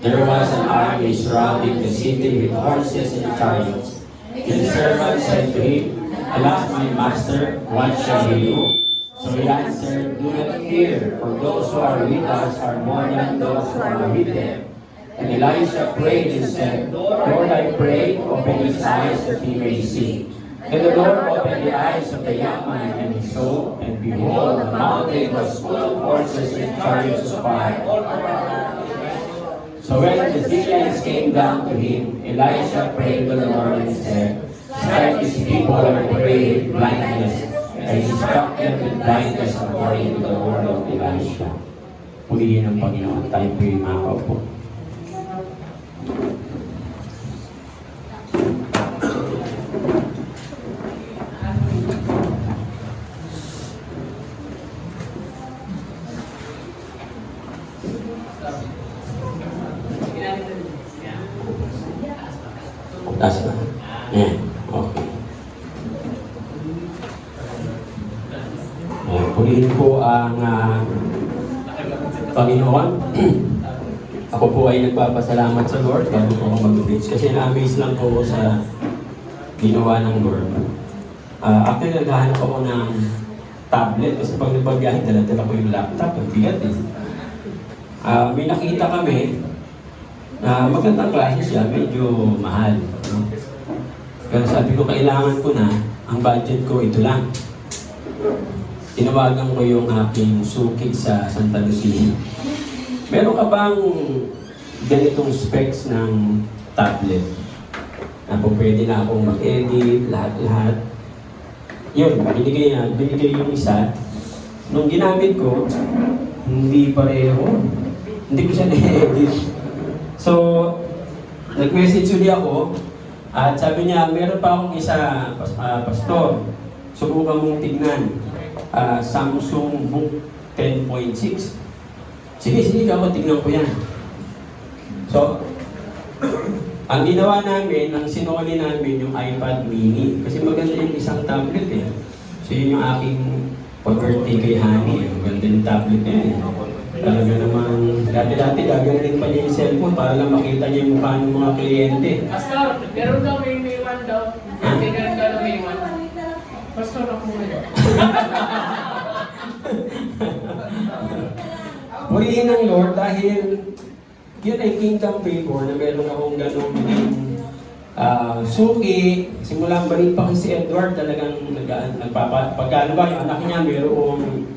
there was an army surrounding the city with horses and chariots. The servant said to him, Alas, my master, what shall we do? So he answered, Do not fear, for those who are with us are more than those who are with them. And Elisha prayed and said, Lord, I pray, open his eyes that he may see. And the Lord opened the eyes of the young man, and he saw, and behold, the mountain was full of horses and chariots of fire. So when the Syrians came down to him, Elisha prayed to the Lord and said, Strike these people, I pray, with blindness. And he struck them with blindness according to the word of Elisha. Purihin ang Panginoon, tayo po yung makaupo. Taas na. Ayan. Okay. Ayan. Purihin po ang Panginoon. Ako po ay nagpapasalamat sa Lord bago po ako mag-preach. Kasi na-amaze lang po ako sa ginawa ng Lord. Actually, naghahanap ako ng tablet. Kasi pag nagbabiyahe, dala-dala ko yung laptop. Ang bigat eh. May nakita kami magandang klase siya, medyo mahal. No? Pero sabi ko, kailangan ko na, ang budget ko ito lang. Tinawagan ko yung aking suki sa Santa Lucia. Meron ka bang ganitong specs ng tablet? Na po pwede na akong mag-edit, lahat-lahat. Yun, binigay yung isa. Nung ginamit ko, hindi pareho. Hindi ko siya na-edit. So, nag-message ulit ako at sabi niya, meron pa akong isa, pastor, subukan mong tignan, Samsung Book 10.6. Sige, ako tignan ko yan. So, ang ginawa namin, ang sinuli namin yung iPad mini, kasi maganda yung isang tablet eh. So, yun yung aking pag-birthday kay Honey, maganda yung tablet niya eh. Talaga naman, dati-dati gagawin pa niya yung cellphone para lang makita niya yung mukha ng mga kliyente. Pastor, meron daw may one daw. Meron daw may one. Pastor, ako muna. Purihin ng Lord dahil yun ay kingdom favor na meron akong ganong suki. Simulang balik pa kasi si Edward talagang pagkano ba yung anak niya mayroong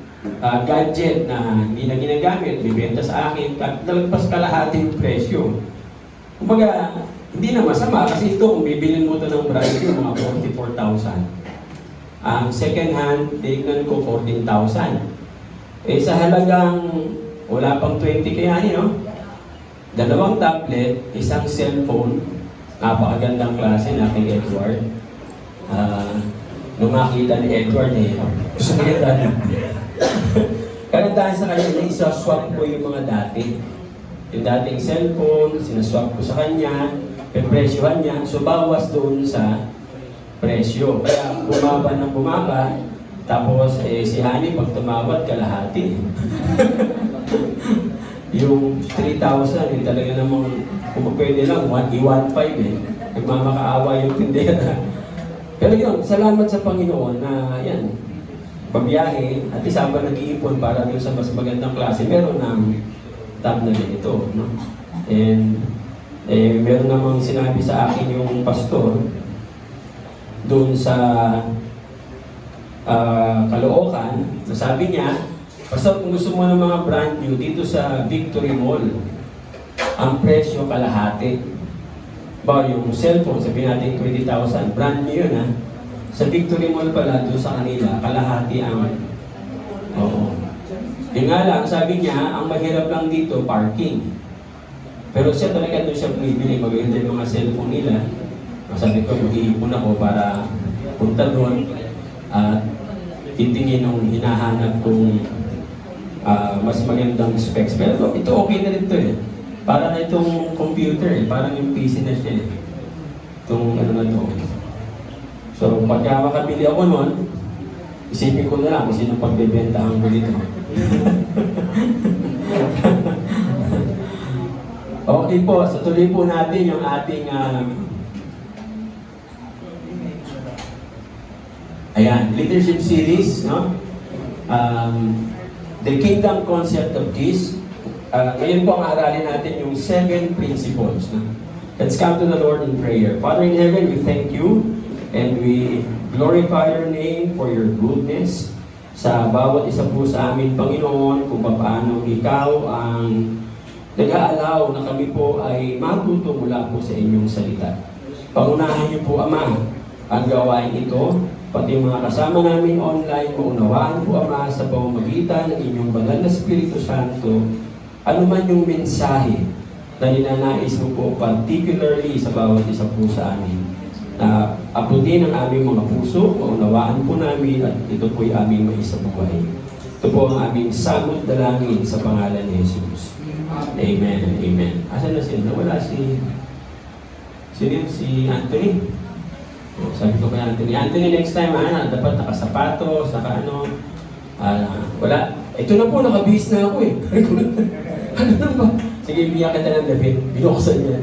gadget na hindi na ginagamit, bibenta sa akin, talagpas kalahati yung presyo. Kumbaga, hindi na masama kasi ito, kung bibilin mo ito ng brand new, mga 44,000. Ang second hand, tignan ko 14,000. Eh sa halagang wala pang 20 kaya no? Dalawang tablet, isang cellphone, napakagandang klase na kay Edward. Nung makita ni Edward gusto niya dati. Kaya dahil sa kanya, isa-swap ko yung mga dati. Yung dating cellphone, sinaswap ko sa kanya, pepresyohan niya, so bawas doon sa presyo. Kaya bumaba ng bumaba, tapos si Honey, pag tumawad, kalahati. Yung 3,000, talaga namang, kung pwede lang, i-1.5 nagmamakaawa yung tindera. Pero yun, salamat sa Panginoon na yan, pagbiyahe, at isa ba nag-iipon para doon sa mas magandang klase, meron ng tab na ganito. No? And meron namang sinabi sa akin yung pastor doon sa Caloocan, nasabi niya, Pastor, kung gusto mo ng mga brand new, dito sa Victory Mall, ang presyo kalahati. Ba, yung cellphone, sabihin natin 20,000, brand new yun ha. Sa Victory Mall pala, doon sa kanila, kalahati ang... Oo. Yung nga lang, sabi niya, ang mahirap lang dito, parking. Pero siya talaga doon siya bumibili, maganda yung mga cellphone nila. Sabi ko, mag-iipon ako para punta doon at titingin ng hinahanap kong mas magandang specs. Pero ito okay na rin ito eh. Para na itong computer eh, parang yung PC na siya eh. Itong ano na ito. So, pagka makabili ako nun, isipin ko na lang kung sino pagbebentahan ko dito. Okay. Okay po, so tuloy po natin yung ating leadership series, no? The Kingdom Concept of Peace. Ngayon po ang aralin natin yung 7 principles. No? Let's come to the Lord in prayer. Father in heaven, we thank you and we glorify your name for your goodness sa bawat isa po sa amin, Panginoon, kung paano ikaw ang nag-aalaw na kami po ay matuto mula po sa inyong salita. Pangunahan niyo po, Ama, ang gawain ito, pati mga kasama namin online, maunawaan po, Ama, sa pamamagitan ng inyong banal na Espiritu Santo, ano man yung mensahe na ninanais mo po, particularly sa bawat isa po sa amin, na abutin ang aming mga puso, maunawaan po namin, at ito po'y aming maisabuhay. Ito po ang aming samot dalangin sa pangalan ni Jesus. Amen and amen. Asan na sila? Wala si Anthony. Sabi ko kay Anthony, next time dapat nakasapatos, wala. Ito na po, nakabihis na ako eh. Ano na ba? Sige, biyak kita ng damit. Binuksan niya.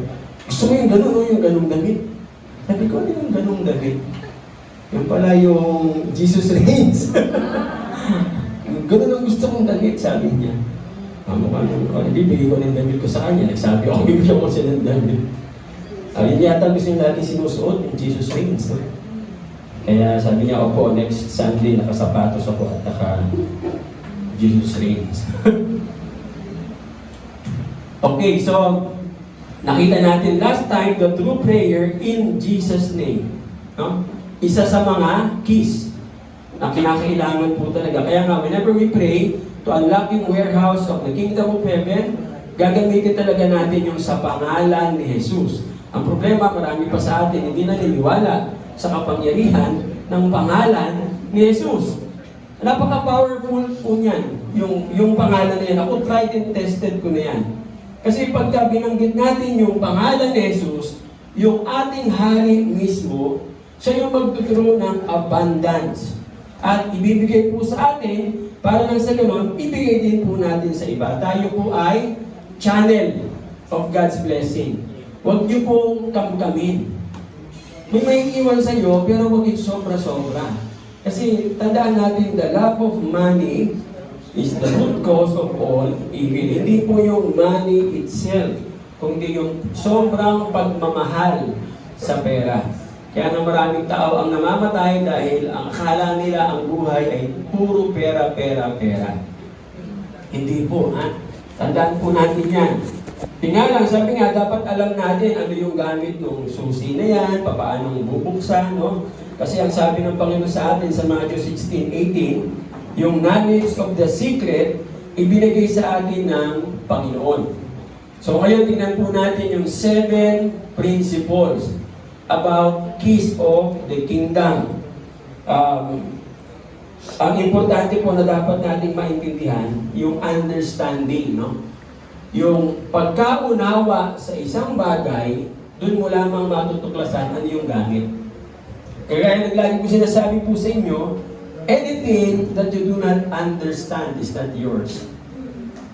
Gusto mo yung gano'n o yung ganong damit? Sabi ko, ano yung ganong damit? Yung pala yung Jesus reigns. Gano'n ang gusto kong damit, sabi niya. Hindi, bigay ko ng damit ko sa kanya. Nagsabi ako, bibigyan ko siya ng damit. Hindi yata gusto niya natin sinusuot yung Jesus reigns. No? Kaya sabi niya, opo, next Sunday nakasapatos ako at Jesus reigns. Okay, so nakita natin last time the true prayer in Jesus' name. No? Isa sa mga keys na kinakailangan po talaga. Kaya nga, whenever we pray to unlock yung warehouse of the kingdom of heaven, gagamitin talaga natin yung sa pangalan ni Jesus. Ang problema, marami pa sa atin hindi naniniwala sa kapangyarihan ng pangalan ni Jesus. Napaka-powerful po niyan, yung pangalan na yan. Ako tried and tested ko na yan. Kasi pagka binanggit natin yung pangalan ni Jesus, yung ating hari mismo, siya yung magtuturo ng abundance. At ibibigay po sa atin, para lang sa ganun, ibigay din po natin sa iba. Tayo po ay channel of God's blessing. Huwag niyo pong kamkamin. May iwan sa iyo, pero huwag ito sobra-sobra. Kasi tandaan natin, the love of money is the root cause of all evil. Hindi po yung money itself, kundi yung sobrang pagmamahal sa pera. Kaya na maraming tao ang namamatay dahil ang akala nila ang buhay ay puro pera, pera, pera. Hindi po, ha? Tandaan po natin yan. Tingnan lang, sabi nga, dapat alam natin ano yung gamit ng susi na yan, paano bubuksan, no? Kasi ang sabi ng Panginoon sa atin sa Matthew 16:18, yung knowledge of the secret, ibinigay sa atin ng Panginoon. So ngayon, tingnan po natin yung 7 principles about keys of the kingdom. Ang importante po na dapat nating maintindihan, yung understanding, no? Yung pagkaunawa sa isang bagay, dun mo lamang matutuklasan ano yung gamit. Kaya naglagi ko sinasabi po sa inyo, anything that you do not understand is not yours.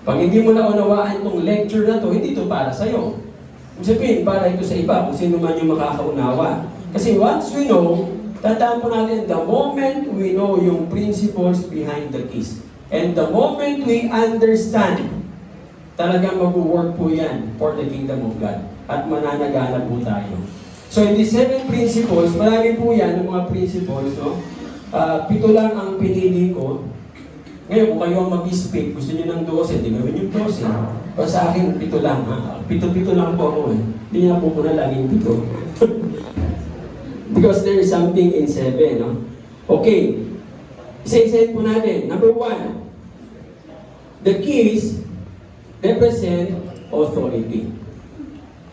Pag hindi mo naunawaan itong lecture na to, hindi ito para sa'yo. Kung sabihin, para ito sa iba, kung sino man yung makakaunawa. Kasi once we know, tandaan po natin, the moment we know yung principles behind the keys, and the moment we understand, talagang mag-work po yan for the kingdom of God. At mananagana po tayo. So in these 7 principles, marami po yan, yung mga principles, no? 7 lang ang pinili ko. Ngayon, kung kayo ang mag-speak, gusto nyo ng 12, di gawin yung 12. Para sa akin, 7 lang. 7 lang po ako eh. Hindi na po ko na laging 7. Because there is something in 7, no? Okay. Isa-isahin po natin. Number 1. The keys represent authority.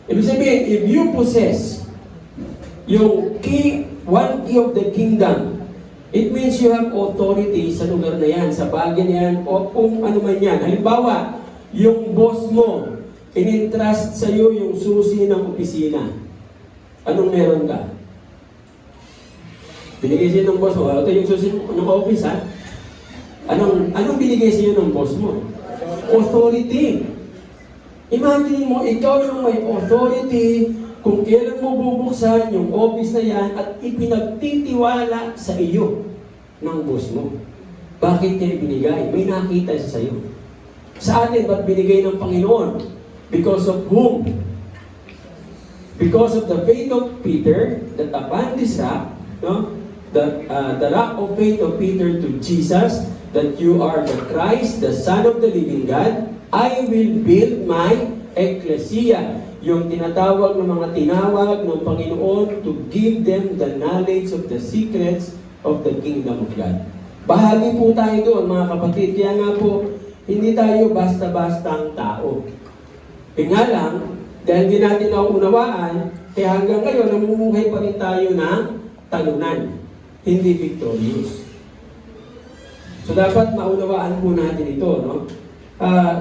Ibig sabihin, if you possess yung key, one key of the kingdom, it means you have authority sa lugar na yan, sa bagay na yan, o kung ano man yan. Halimbawa, yung boss mo, in-entrust sa iyo yung susi ng opisina. Anong meron ka? Binigay sa'yo ng boss mo. Ito yung susi ng office, ha? Anong binigay sa'yo ng boss mo? Authority. Imagine mo, ikaw yung may authority kung kailan mo bubuksan yung office na yan at ipinagtitiwala sa iyo ng boss mo. Bakit niya ibinigay? May nakita siya sa iyo. Sa atin, ba't binigay ng Panginoon? Because of whom? Because of the faith of Peter, that upon this rock, no? The rock of faith of Peter to Jesus, that you are the Christ, the Son of the living God, I will build my ecclesia. Yung tinatawag ng mga tinawag ng Panginoon to give them the knowledge of the secrets of the kingdom of God. Bahagi po tayo doon, mga kapatid. Kaya nga po, hindi tayo basta-bastang tao. Nga lang, dahil di natin nauunawaan, kaya hanggang ngayon, namumuhay pa rin tayo ng talunan, hindi victorious. So dapat maunawaan po natin ito, no?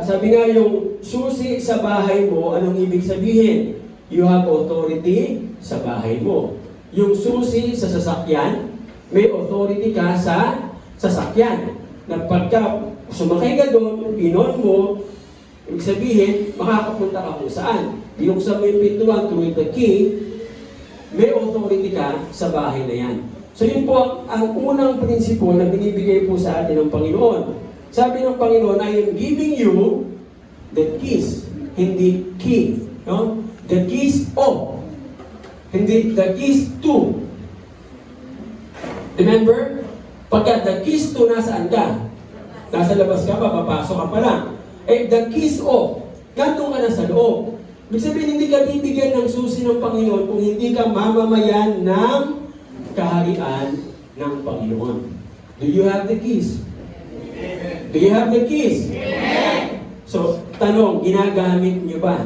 Sabi nga yung susi sa bahay mo, anong ibig sabihin? You have authority sa bahay mo. Yung susi sa sasakyan, may authority ka sa sasakyan. Na pagka sumakay ka doon, pinon mo, ibig sabihin, makakapunta ka kung saan. Binuksan mo yung pintuan through the key, may authority ka sa bahay na yan. So yun po ang unang prinsipyo na binibigay po sa atin ng Panginoon. Sabi ng Panginoon, I am giving you the keys, hindi key. No? The keys of, hindi the keys to. Remember? Pagka the keys to, nasaan ka? Nasa labas ka pa, papasok ka pa lang. The keys of, nandun ka na sa loob. Ibig sabihin, hindi ka bibigyan ng susi ng Panginoon kung hindi ka mamamayan ng kaharian ng Panginoon. Do you have the keys? Do you have the keys? So, tanong, ginagamit nyo ba?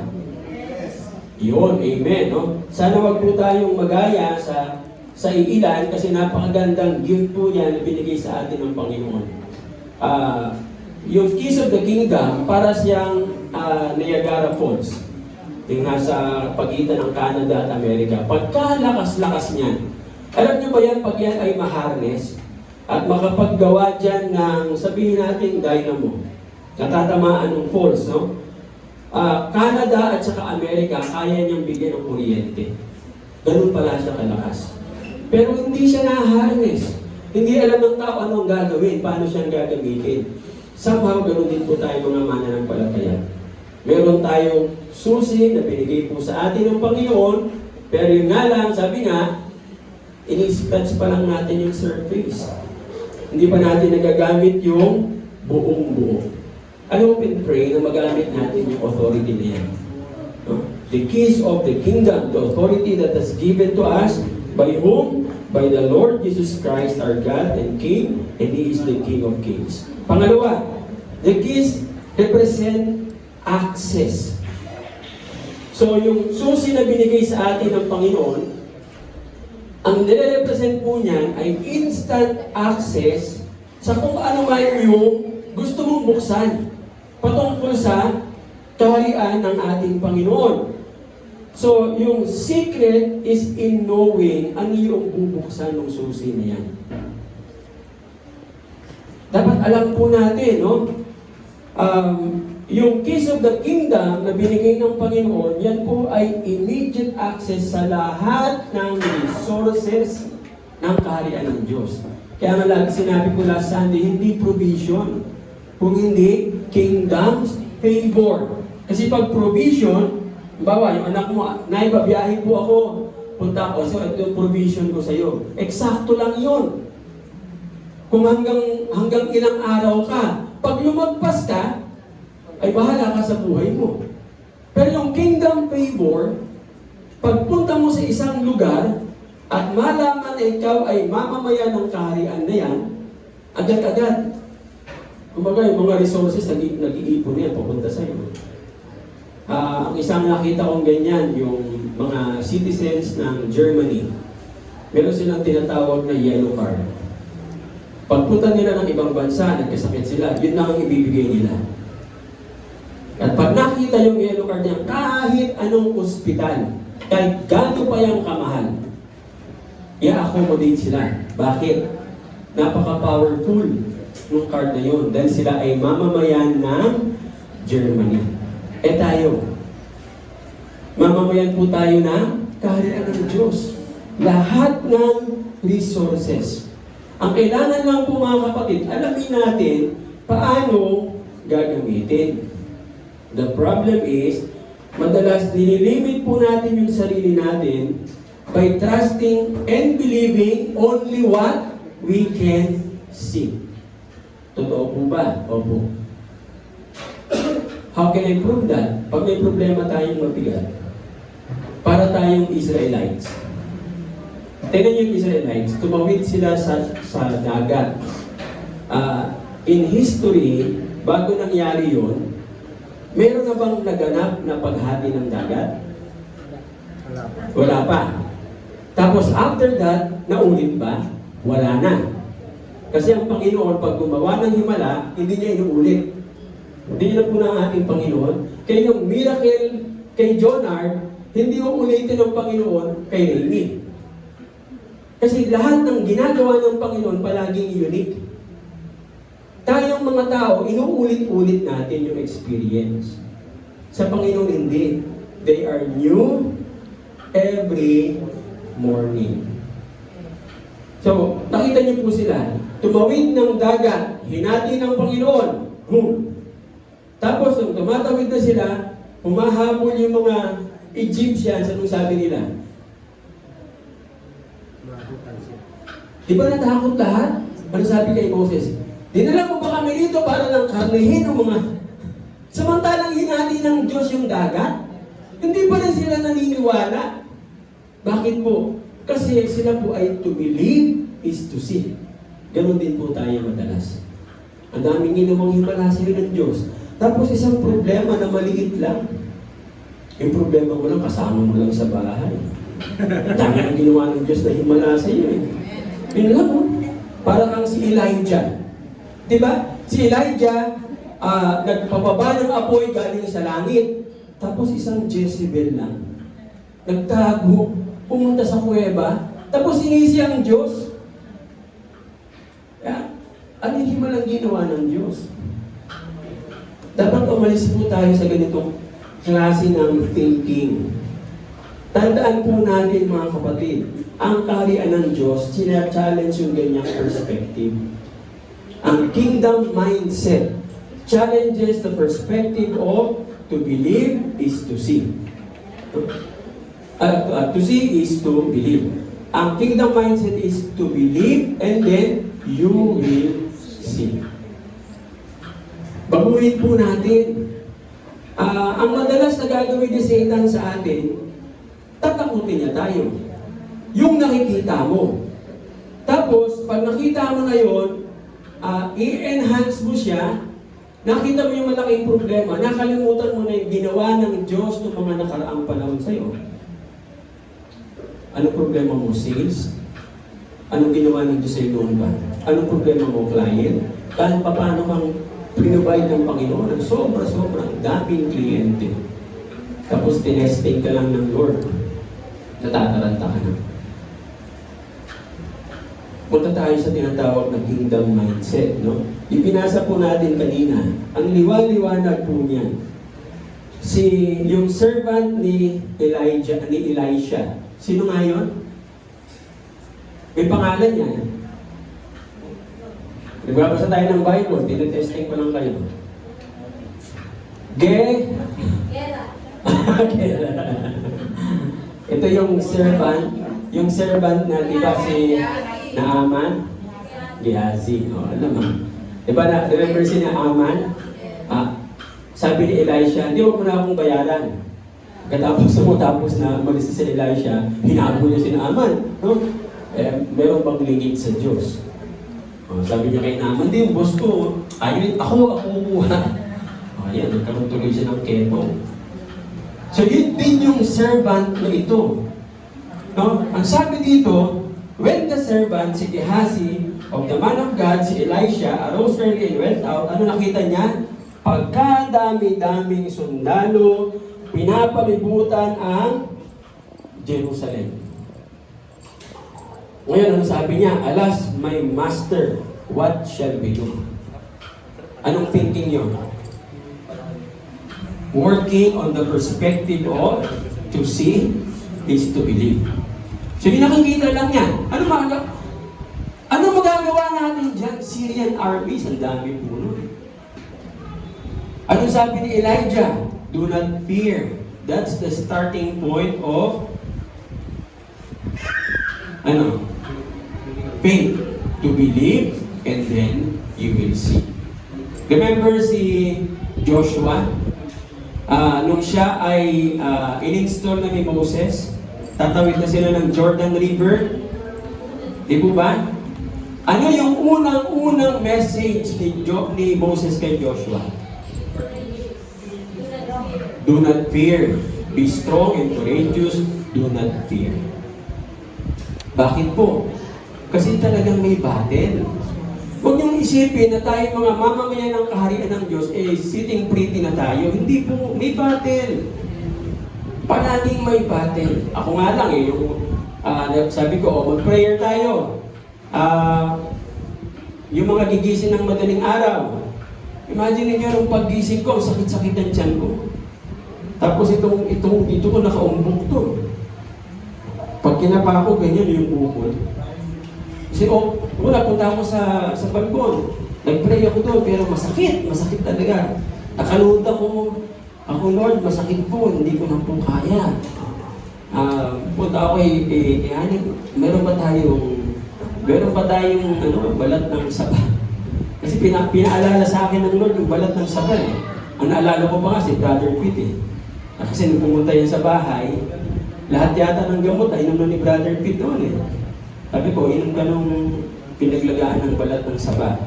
Yun, amen. No? Sana wag po tayong magaya sa iilan kasi napakagandang gift po yan na binigay sa atin ng Panginoon. Yung keys of the kingdom, para siyang Niagara Falls. Yung nasa pagitan ng Canada at Amerika. Pagkalakas-lakas niyan, alam niyo ba yan, pag yan ay maharness at makapaggawa dyan ng, sabihin natin, dynamo, natatamaan ng falls, no? Canada at saka Amerika, kaya niyang bigyan ng kuryente. Ganun pala siya kalakas. Pero hindi siya na-harness. Hindi alam ng tao anong gagawin, paano siyang gagamitin. Somehow, ganun din po tayo mga mananampalataya. Meron tayong susi na binigay po sa atin ng Panginoon, pero yun nga lang, sabi nga, ini-scratch pa lang natin yung surface. Hindi pa natin nagagamit yung buong buo. I hope and pray na magamit natin yung authority na yan. No? The keys of the kingdom, the authority that is given to us, by whom? By the Lord Jesus Christ, our God and King, and He is the King of Kings. Pangalawa, the keys represent access. So, yung susi na binigay sa atin ng Panginoon, ang nire-represent po niyan ay instant access sa kung ano man yung gusto mong buksan patungkol sa kaharian ng ating Panginoon. So, yung secret is in knowing ano yung bubuksan ng susi na yan. Dapat alam po natin, no? Yung keys of the kingdom na binigay ng Panginoon, yan po ay immediate access sa lahat ng resources ng kaharian ng Diyos. Kaya nga lagi sinabi ko last Sunday, hindi provision, kung hindi kingdom's favor. Kasi pag provision, bawa, yung anak mo, naibabiyahin po ako, punta ako, so ito yung provision ko sa'yo. Eksakto lang yun. Kung hanggang ilang araw ka, pag lumagpas ka, ay bahala ka sa buhay mo. Pero yung kingdom favor, pagpunta mo sa isang lugar, at malaman na ikaw ay mamamayan ng kaharian na yan, agad-agad. Kumbaga, yung mga resources, nag-iipon yan, papunta sa'yo. Ang isang nakita kong ganyan, yung mga citizens ng Germany, meron silang tinatawag na yellow card. Pagpunta nila ng ibang bansa, nagkasakit sila, yun lang ang ibibigay nila. At pag nakita yung yellow card niya, kahit anong ospital, kahit gaano pa yung kamahal, i-accommodate sila. Bakit? Napaka-powerful ng card na yun dahil sila ay mamamayan ng Germany. Tayo, mamamayan po tayo ng kaharian ng Diyos. Lahat ng resources. Ang kailangan lang po mga kapatid, alamin natin paano gagamitin. The problem is, madalas dinilimit po natin yung sarili natin by trusting and believing only what we can see. Totoo po ba? Opo. How can I prove that? Pag may problema tayong mabigat, para tayong Israelites. Tingnan yung Israelites, tumawid sila sa dagat. In history, bago nangyari yun, meron na bang naganap na paghati ng dagat? Wala pa. Tapos after that, naulit ba? Wala na. Kasi ang Panginoon, pag gumawa ng himala, hindi niya inuulit. Hindi na po ng ating Panginoon. Kaya yung miracle kay Jonard, hindi uulitin ng Panginoon kay Remy. Kasi lahat ng ginagawa ng Panginoon palaging unique. Tayong mga tao, inuulit-ulit natin yung experience. Sa Panginoon, hindi. They are new every morning. So, nakita niyo po sila. Tumawid ng dagat, hinati ng Panginoon. Boom! Tapos, nung tumatawid na sila, humahabol yung mga Egyptians, anong sabi nila? Di ba natakot lahat? Ano sabi kay Moses? Dinala mo ba kami dito para lang karnihin ng mga... Samantalang hinati ng Diyos yung dagat? Hindi pa rin sila naniniwala. Bakit po? Kasi sila po ay to believe is to see. Ganon din po tayo madalas. Ang daming ginawang himala sila ng Diyos. Tapos isang problema na maliit lang. Yung problema mo lang, kasama mo lang sa bahay. Ang dami ang ginawa ng Diyos na himala sa iyo eh. Yun lang oh. Para kang si Elijah. Diba? Si Elijah, nagpapaba ng apoy galing sa langit. Tapos isang Jezebel lang. Nagtago, pumunta sa kuweba. Tapos inisi ang Diyos. Yeah. Ano yung himalang ginawa ng Diyos? Dapat umalis po tayo sa ganitong klase ng thinking. Tandaan po natin mga kapatid, ang kaharian ng Diyos, sina-challenge yung ganyang perspective. Ang kingdom mindset challenges the perspective of to believe is to see. To see is to believe. Ang kingdom mindset is to believe and then you will see. Baguhin po natin. Ang madalas na gagawin ni Satan sa atin, tatakutin niya tayo. Yung nakikita mo. Tapos, pag nakita mo na yun, i-enhance mo siya, nakita mo yung malaking problema, nakalimutan mo na yung ginawa ng Diyos ng mga nakaraang panahon sa'yo. Anong problema mo? Sales? Anong ginawa ng Diyos sa'yo noon ba? Anong problema mo? Client? Kahit pa paano kang pinubay ng Panginoon ng sobrang daming kliyente. Tapos tinesting ka lang ng Lord. Natataranta ka na. Punta tayo sa tinatawag na kingdom mindset, no? Ipinasa po natin kanina, ang liwanag po niyan. Yung servant ni Elisha. Sino nga yun? May pangalan niya. Nagbabasa tayo ng Bible, tinetesting ko lang kayo. Ito yung servant na, di ba si Naaman? Gehazi. Alam mo. Di ba remember si Naaman? Sabi ni Elisha, di mo na akong bayaran. Tapos na umalis si Elisha, hinabol niya si Naaman. No? Meron bang lingid sa Diyos? Sabi niya kay Naaman, di yung boss ko, ako kumuha. Ayan, nagkaroon tuloy siya ng keto. So yun din yung servant na ito. No? Ang sabi dito, when the servant, si Gehazi, of the man of God, si Elisha, arose early and went out, ano nakita niya? Pagkadami-daming sundalo, pinapalibutan ang Jerusalem. Ngayon, ano sabi niya? Alas, my master, what shall we do? Anong thinking niyo? Working on the perspective of to see is to believe. So yung nakikita lang yan. Ano magagawa natin dyan? Syrian armies, ang dami po nun. Ano sabi ni Elijah? Do not fear. That's the starting point of faith. To believe, and then you will see. Remember si Joshua? Nung siya ay in-install na ni Moses, tatawid na sila ng Jordan River. Di po ba? Ano yung unang message ni Moses kay Joshua? Do not fear. Be strong and courageous. Do not fear. Bakit po? Kasi talagang may battle. Huwag niyong isipin na tayo mga mamamayan ng kaharian ng Diyos, sitting pretty na tayo. Hindi po, may battle. Palaging may battle. Ako nga lang sabi ko, mag-prayer tayo. Yung mga gigising ng madaling araw. Imagine niyo nung paggising ko, ang sakit-sakit ng tiyan ko. Tapos ito ko nakaumbok to. Pag kinapa ko, ganyan yung bukol. Kasi punta ako sa balkon. Nag-pray ako doon, pero masakit talaga. Nakaluhod ako, Lord, masakit po, hindi ko na po kaya. Punta ako Hanip, meron ba tayong balat ng saba? Kasi pinaalala sa akin ng Lord yung balat ng saba eh. Ang naalala ko pa nga si Brother Pete eh. Kasi nung pumunta yan sa bahay, lahat yata ng gamot ay inom ni Brother Pete noon eh. Sabi ko, inom ka nung pinaglagaan ng balat ng saba.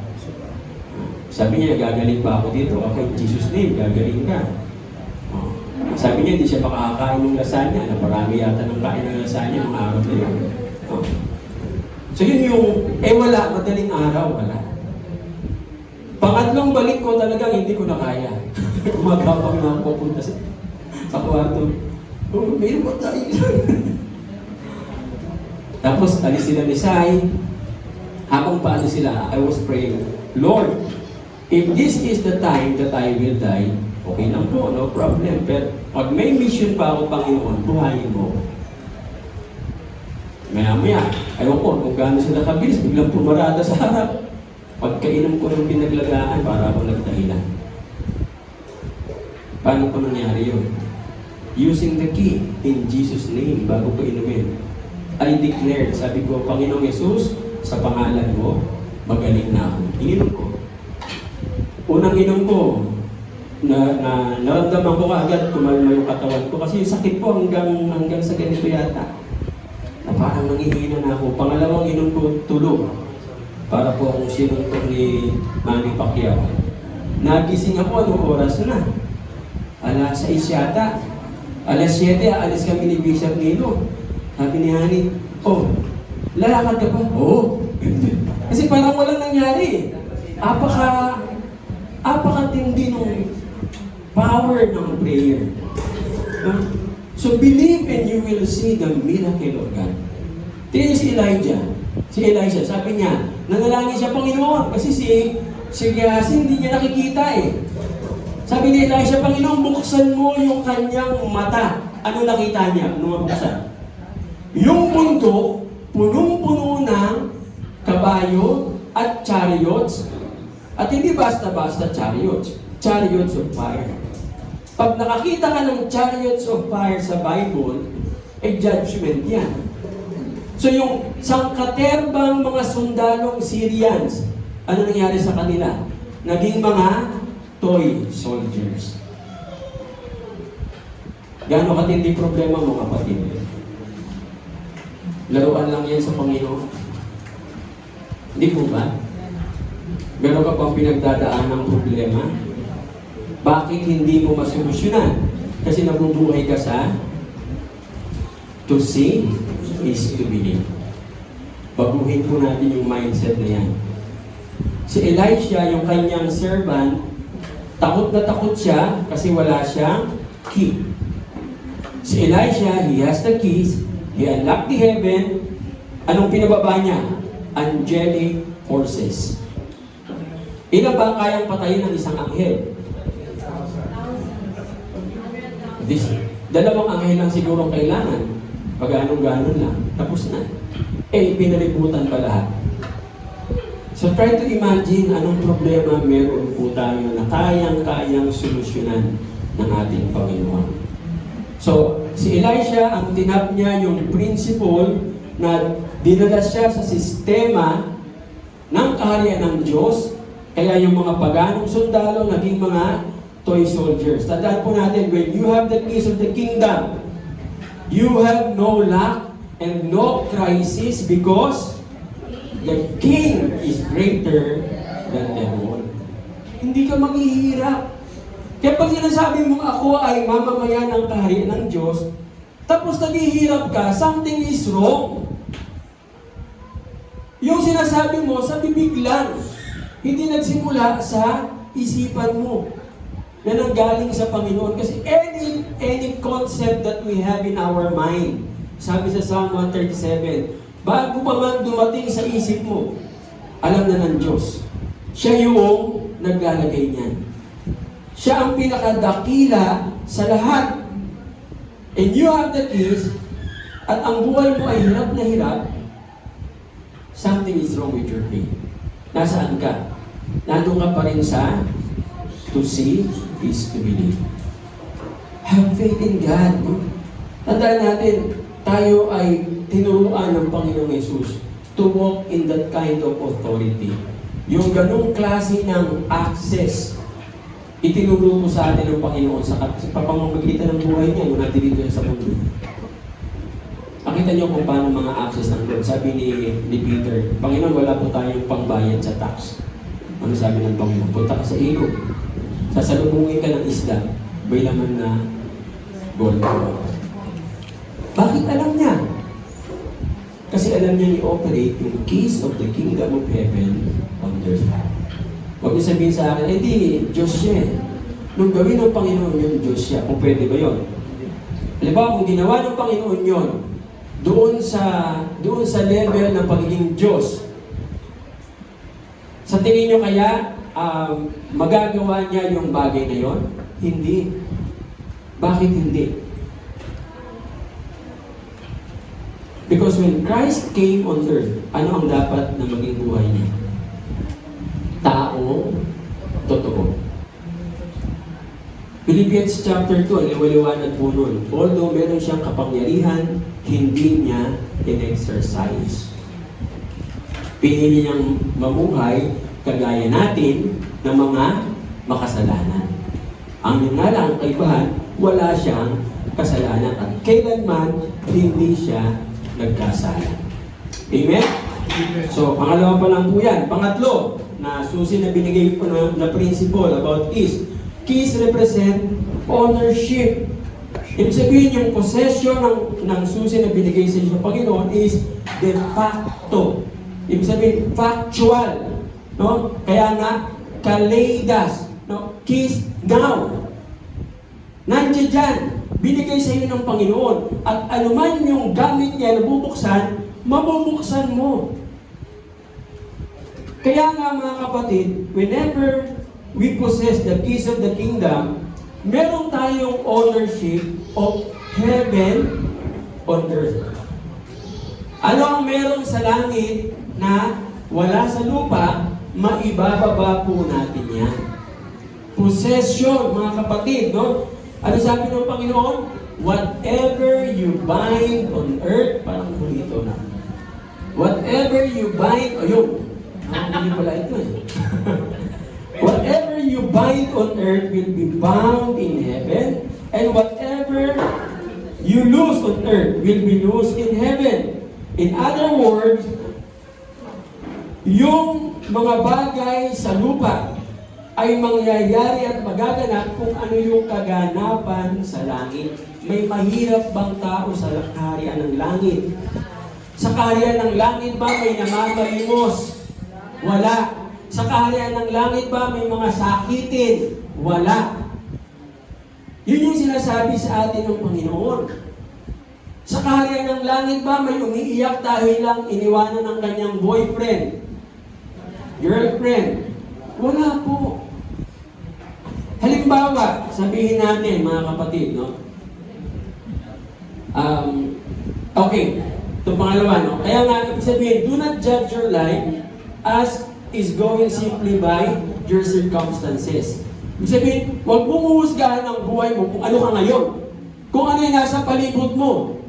Sabi niya, gagaling pa ako dito. Ako, in Jesus' name, gagaling ka. Sabi niya, hindi siya makakakain ng lasagna. Naparami yata ng kain ng lasagna ng araw na yun. So yun yung, wala, madaling araw, wala. Pangatlong balik ko talagang hindi ko na kaya. Umagapang na ako pupunta sa kwarto. Mayroon ba tayo? Tapos, alis sila ni Sai. Habang paano sila, I was praying, Lord, if this is the time that I will die, okay lang po, no problem. Pero pag may mission pa ako, Panginoon, buhayin mo. Maya-maya, ayaw ko, kung gaano sila kabilis, biglang pumarada sa harap. Pagkainom ko ng pinaglagaan, para ako nagdahilan. Paano ko nangyari yun? Using the key in Jesus' name, bago ko inumin. I declared, sabi ko, Panginoong Yesus, sa pangalan mo, magaling na ako. Ininom ko. Unang inom ko, naramdaman ko agad kumalma yung katawan ko kasi yung sakit ko hanggang sa ganito yata. Na parang nangihina na ako. Pangalawang inom ko, tulog. Para po akong sinuntok ni Manny Pacquiao. Nagising ako, anong oras na? Alas 6 yata. Alas 7, alis kami ni Bishop Nino. Sabi ni Hani, lalakad ka ba? Kasi parang walang nangyari. Apakatindi ng power ng prayer. So believe and you will see the miracle of God. Tingnan si Elijah. Si Elisha, sabi niya, nanalangin siya, Panginoon, kasi si Gehazi hindi niya nakikita eh. Sabi ni Elisha, Panginoon, buksan mo yung kanyang mata. Ano nakita niya? Ano mabuksan? Yung bundok, punong-puno ng kabayo at chariots. At hindi basta-basta chariots. Chariots of fire. Pag nakakita ka ng chariots of fire sa Bible, judgment yan. So yung sangkaterbang mga sundalong Syrians, ano nangyari sa kanila? Naging mga toy soldiers. Gaano katindi problema mo, kapatid? Laruan lang yan sa Panginoon. Hindi po ba? Meron ka pang pinagdadaan ng problema? Bakit hindi mo masolusyonan? Kasi nabubuhay ka sa to see is to believe. Baguhin po natin yung mindset na yan. Si Elisha, yung kanyang servant, takot na takot siya kasi wala siyang key. Si Elisha, he has the keys, he unlocked the heaven. Anong pinababa niya? Angelic forces. Ilan ba kayang patayin ng isang anghel? This, dalawang anghel lang siguro kailangan. Pag anong-ganon lang. Tapos na. Eh, pinalibutan pa lahat. So try to imagine anong problema meron po tayo na kayang-kayang solusyonan ng ating Panginoon. So, si Elisha, ang tinap niya yung principle na dinala siya sa sistema ng kaharian ng Diyos, kaya yung mga paganong sundalo naging mga toy soldiers. Tandaan po natin, when you have the keys of the kingdom, you have no lack and no crisis because the king is greater than the world. Hindi ka maghihirap. Kaya pag sinasabi mo ako ay mamamayan ng kaharian ng Diyos, tapos naghihirap ka, something is wrong. Yung sinasabi mo sa bibig lang, hindi nagsimula sa isipan mo na nanggaling sa Panginoon. Kasi any concept that we have in our mind, sabi sa Psalm 137, bago pa man dumating sa isip mo, alam na ng Diyos. Siya yung naglalagay niyan. Siya ang pinakadakila sa lahat. And you have the keys, at ang buhay mo ay hirap na hirap, something is wrong with your faith. Nasaan ka? Nandun ka pa rin sa to see is to believe. Have faith in God. No? Tandaan natin, tayo ay tinuruan ng Panginoong Yesus to walk in that kind of authority. Yung ganung klase ng access, itinuro mo sa atin ng Panginoon sa pamamagitan ng buhay niya nung natin dito sa mundo. Makita niyo kung paano mga access ng Lord. Sabi ni Peter, Panginoon, wala po tayong pangbayad sa tax. Ano sabi ng Panginoon? Punta ka sa ilog. Sasalubungin ka ng isda. May laman na gold. Bakit alam niya? Kasi alam niya i-operate yung keys of the kingdom of heaven on earth. Huwag niyo sabihin sa akin, di, Diyos siya. Nung gawin ng Panginoon yun, Diyos siya. Kung pwede ba yun? Halimbawa, kung ginawa ng Panginoon yun, doon sa level ng pagiging Diyos, sa tingin nyo kaya, magagawa niya yung bagay na yun? Hindi. Bakit hindi? Because when Christ came on earth, ano ang dapat na maging buhay niya? Tao, totoo. Philippians chapter 2, liwaliwanag po nun. Although meron siyang kapangyarihan, hindi niya in-exercise. Pinili niyang mamuhay kagaya natin ng mga makasalanan. Ang yun nga lang, kaibahan, wala siyang kasalanan at kailanman hindi siya nagkasala. Amen? So, pangalawa pa lang po yan. Pangatlo, na susi na binigay ko na principle about keys. Keys represent ownership. Ibig sabihin, yung possession ng susi na binigay sa inyo ng Panginoon is de facto. Ibig sabihin, factual. No? Kaya nga, kaleidas. No? Keys now. Nandiyan dyan. Binigay sa inyo ng Panginoon. At anuman yung gamit niya na bubuksan, mabubuksan mo. Kaya nga mga kapatid, whenever we possess the keys of the kingdom, meron tayong ownership of heaven on earth. Ano ang meron sa langit na wala sa lupa, maibababa po natin yan. Possession, mga kapatid, no? Ano sabi ng Panginoon? Whatever you bind on earth, parang dito na. Whatever you bind, hindi pala ito eh. Whatever you bind on earth will be bound in heaven, and whatever you loose on earth will be loosed in heaven. In other words, yung mga bagay sa lupa ay mangyayari at magaganap kung ano yung kaganapan sa langit. May mahirap bang tao sa kaharian ng langit? Sa kaharian ng langit ba may namamalimos? Wala. Sa kaharian ng langit ba may mga sakitin? Wala. Yun yung sinasabi sa atin ng Panginoon. Sa kaharian ng langit ba may umiiyak dahil lang iniwanan ng kanyang boyfriend? Girlfriend? Wala po. Halimbawa, sabihin natin mga kapatid, no? Okay, ito pangalawa, no? Kaya nga, ibig sabihin, do not judge your life as is going simply by your circumstances. Ibig sabihin, huwag mong huhusgahan ang buhay mo kung ano ka ngayon. Kung ano yung nasa palibot mo.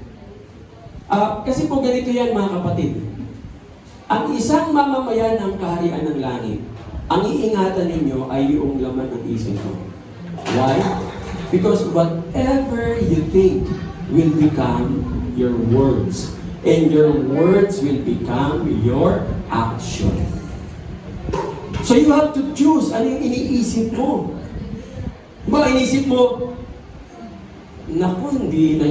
Kasi po ganito yan, mga kapatid. Ang isang mamamayan ng kaharian ng langit, ang iingatan ninyo ay yung laman ng isip mo. Why? Because whatever you think will become your words. And your words will become your action. So you have to choose ano yung iniisip mo. Ba, iniisip mo, naku, hindi na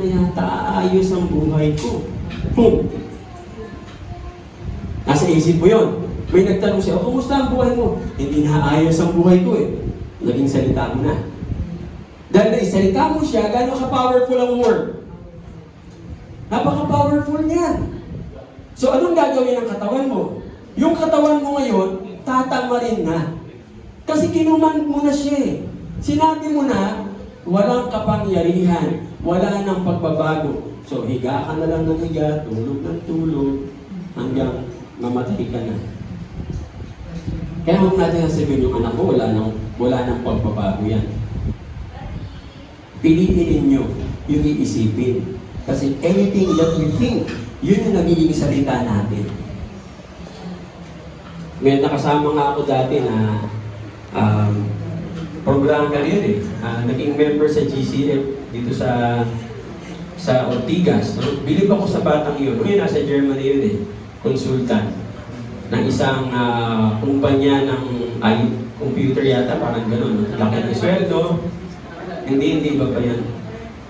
yata aayos ang buhay ko. Nasa isip mo yun. May nagtanong siya, kumusta ang buhay mo? Hindi na aayos ang buhay ko eh. Naging salita mo na. Dahil naisalita mo siya, gano'n ka-powerful ang word. Napaka-powerful niyan. So anong gagawin ng katawan mo? Yung katawan mo ngayon, tatama rin na. Kasi kinuman mo na siya eh. Sinabi mo na, walang kapangyarihan, wala nang pagbabago. So higa ka na lang ng higa, tulog ng tulog, hanggang mamatay ka na. Kaya huwag natin sabihin yung anak ko, wala nang pagbabago yan. Piliin ninyo yung iisipin. Kasi anything that we think, yun yung nagiging salita natin. May nakasama nga ako dati na programmer yun eh. Naging member sa GCF dito sa Ortigas. No? Bilib ako sa batang yun. Ngayon nasa Germany yun eh. Consultant. Ng isang kumpanya ng computer yata, parang gano'n. Laki ng sweldo. Hindi ba yan?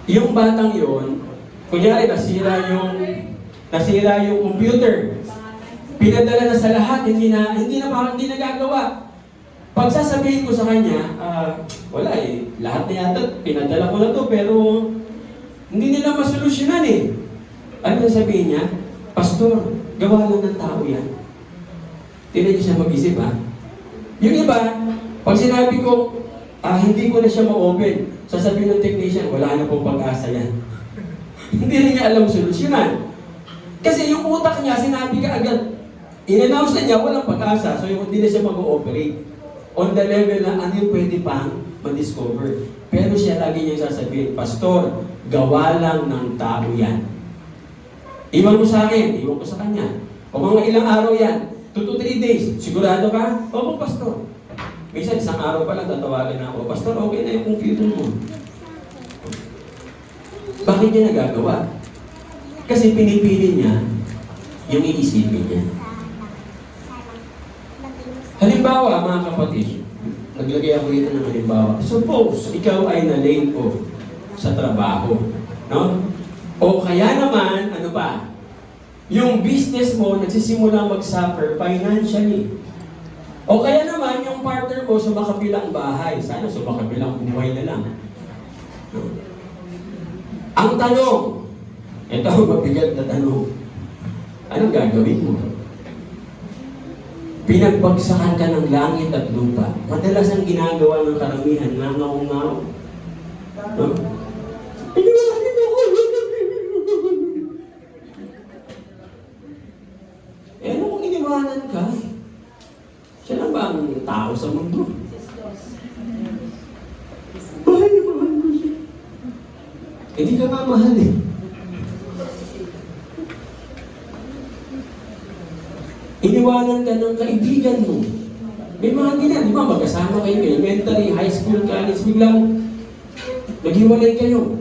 Yung batang yun, kunyari nasira yung computer. Pinadala na sa lahat, hindi na gagawa. Pag sasabihin ko sa kanya, wala eh, lahat na yata, pinadala ko na to, pero hindi nila masolusyonan eh. Ano sabihin niya? Pastor, gawa lang ng tao yan. Hindi siya mag-isip ha. Yung iba, pag sinabi ko, hindi ko na siya ma-open, sasabihin ng technician, wala na pong pag-asa yan. Hindi rin niya alam solusyonan. Kasi yung utak niya, sinabi ka agad, in-announce na niya, walang pag-asa, so yung hindi na siya mag-ooperate. On the level na ano yung pwede pang ma-discover. Pero siya lagi niya sasabihin, Pastor, gawa lang ng tao yan. Iwan mo sa akin, iwan ko sa kanya. O mga ilang araw yan, 2 to 3 days, sigurado ka? Opo, Pastor. Minsan, isang araw pa lang tatawagan na ako, Pastor, okay na yung computer mo. Bakit niya nagagawa? Kasi pinipili niya yung iisipin niya. Halimbawa, mga kapatid, naglagay ako dito ng halimbawa. Suppose, ikaw ay na-late off sa trabaho. No? O kaya naman, ano ba? Yung business mo, nagsisimula mag-suffer financially. O kaya naman, yung partner mo sa makabilang bahay. Sana sa makabilang buhay na lang. No? Ang tanong, ito ang mabigat na tanong. Anong gagawin mo? Pinagbagsakan ka ng langit at lupa. Madalas ang ginagawa ng karamihan, nangaw-ngaw. No? Eh, ano kung iniwanan ka? Siya lang ba ang tao sa mundo? Mahal na mahal ko siya. Hindi ka nga mahal eh. Iniwanan ka ng kaibigan mo. May mga ganyan, di ba? Magkasama kayo, elementary, high school, college, biglang naghiwalay kayo.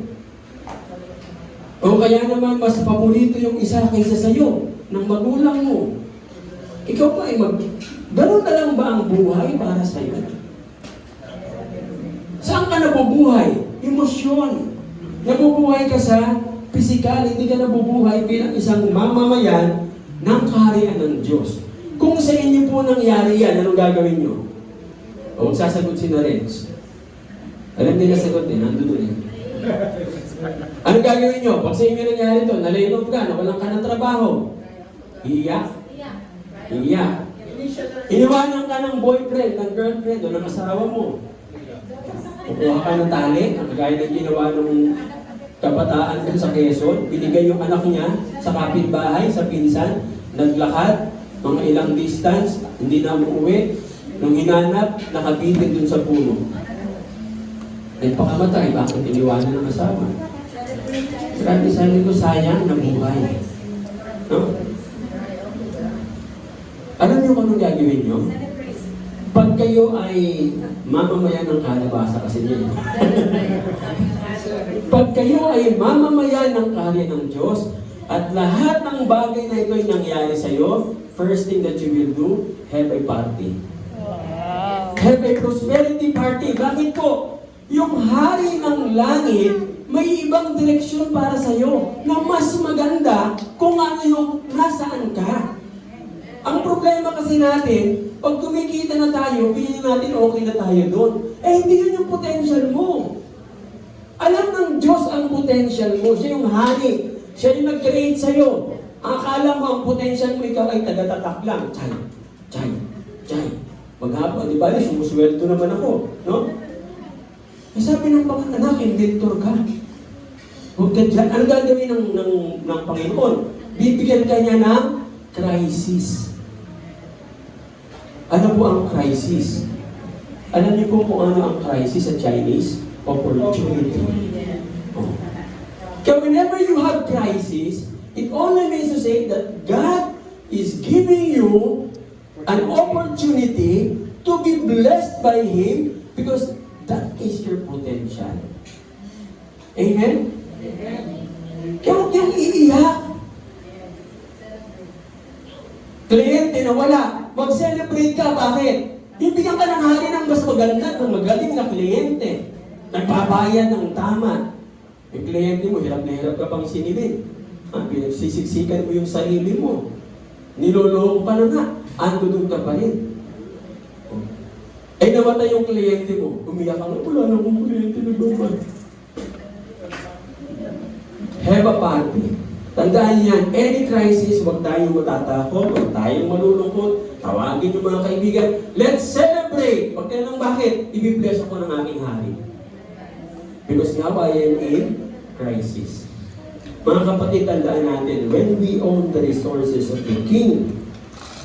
O kaya naman, mas paborito yung isa kaysa sa'yo, ng magulang mo. Ikaw pa ay gano'n na lang ba ang buhay para sa'yo? Saan ka nabubuhay? Emosyon. Nabubuhay ka sa pisikal, hindi ka nabubuhay bilang isang mamamayan ng kaharian ng Diyos. Kung sa inyo po nangyari yan, anong gagawin nyo? O sasagot si Narens. Alam nila sagot eh, nandun doon eh. Anong gagawin nyo? Pag sa inyo nangyari ito, nalainop ka, nawalan ka ng trabaho. Iiyak? Iiyak. Iniwanan ka ng boyfriend, ng girlfriend, o ng asawa mo. Kukuha ka ng tali, ang kagaya ng ginawa ng kabataan dun sa Quezon, binigay yung anak niya sa kapitbahay, sa pinsan, naglakad, mga ilang distance, hindi na umuwi. Nung hinanap, nakabitin dun sa puno. Nagpakamatay, bakit iniwanan ng asawa? Grabe, sabi ko, sayang na buhay. No? Alam niyo kung anong gagawin niyo? Pag kayo ay mamamayan ng kalabasa kasi niya. Pag kayo ay mamamayan ng karya ng Diyos, at lahat ng bagay na ito ay nangyari sa iyo, first thing that you will do, have a party. Have a prosperity party. Bakit po? Yung hari ng langit, may ibang direksyon para sa iyo na mas maganda kung ano yung nasaan ka. Ang problema kasi natin, pag kumikita na tayo, feeling natin okay na tayo doon. Eh, hindi yun yung potential mo. Alam ng Diyos ang potential mo. Siya yung hari. Siya yung nag-create sa'yo. Akala mo ang potential mo, ikaw ay taga-tatak lang. Chay. Maghapon, di ba? Sumusweldo naman ako. No? Eh, sabi ng Panginoon, inventor ka. Huwag ka dyan. Ano gagawin ng Panginoon? Bibigyan ka niya ng crisis. Ano po ang crisis? Alam niyo po kung ano ang crisis sa Chinese? Opportunity. Oh. So whenever you have crisis, it only means to say that God is giving you an opportunity to be blessed by Him because that is your potential. Amen? Kaya huwag yung iiyak. Kliyente na wala. Mag-celebrate ka. Bakit? Ibigyan ka ng hari ng mas maganda, ng magaling na kliyente. Nagbabayad ng tama. Yung kliyente mo, hirap na hirap ka pang sinilin. Pinagsisiksikan mo yung sarili mo. Niloloko ka na nga. Ando doon ka pa rin. Eh, namatay yung kliyente mo. Umiyak ka nga, wala na akong kliyente na naman. Have a party. Tandaan niyan, any crisis, huwag tayong matatakot, huwag tayong malulungkot, tawagin yung mga kaibigan, let's celebrate! Huwag tayo lang bakit? Ibibless ako ng aking hari. Because now I am in crisis. Mga kapatid, tandaan natin, when we own the resources of the King,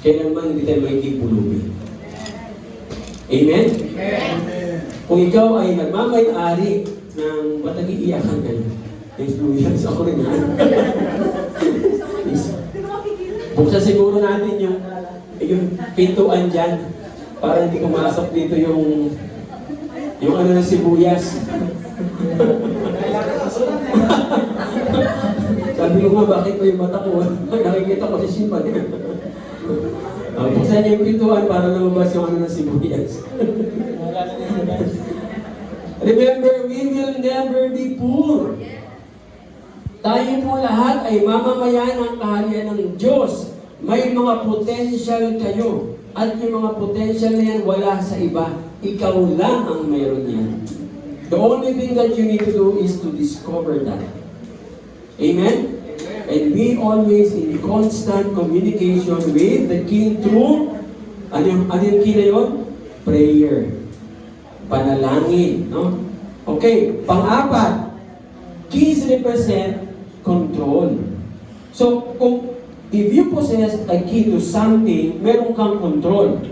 kailanman hindi tayo may kipulubi. Amen? Amen? Kung ikaw ay nagmamay-ari ng ba't nag-iiyakan kayo? Influence ako rin yan. Buksan siguro natin yung pintuan dyan para hindi pumasok dito yung ano ng sibuyas. Sabi ko nga, bakit pa yung mata ko? Nakikita ko si Shiba. Buksan niya yung pintuan para lumabas yung ano ng sibuyas. Remember, we will never be poor. Tayo po lahat ay mamamayan ng kaharian ng Diyos. May mga potential kayo. At yung mga potential na yan, wala sa iba. Ikaw lang ang mayroon yan. The only thing that you need to do is to discover that. Amen? And be always in constant communication with the King through, ano yung key na yun? Prayer. Panalangin. No? Okay, pang-apat, keys represent control. So, if you possess a key to something, meron kang control.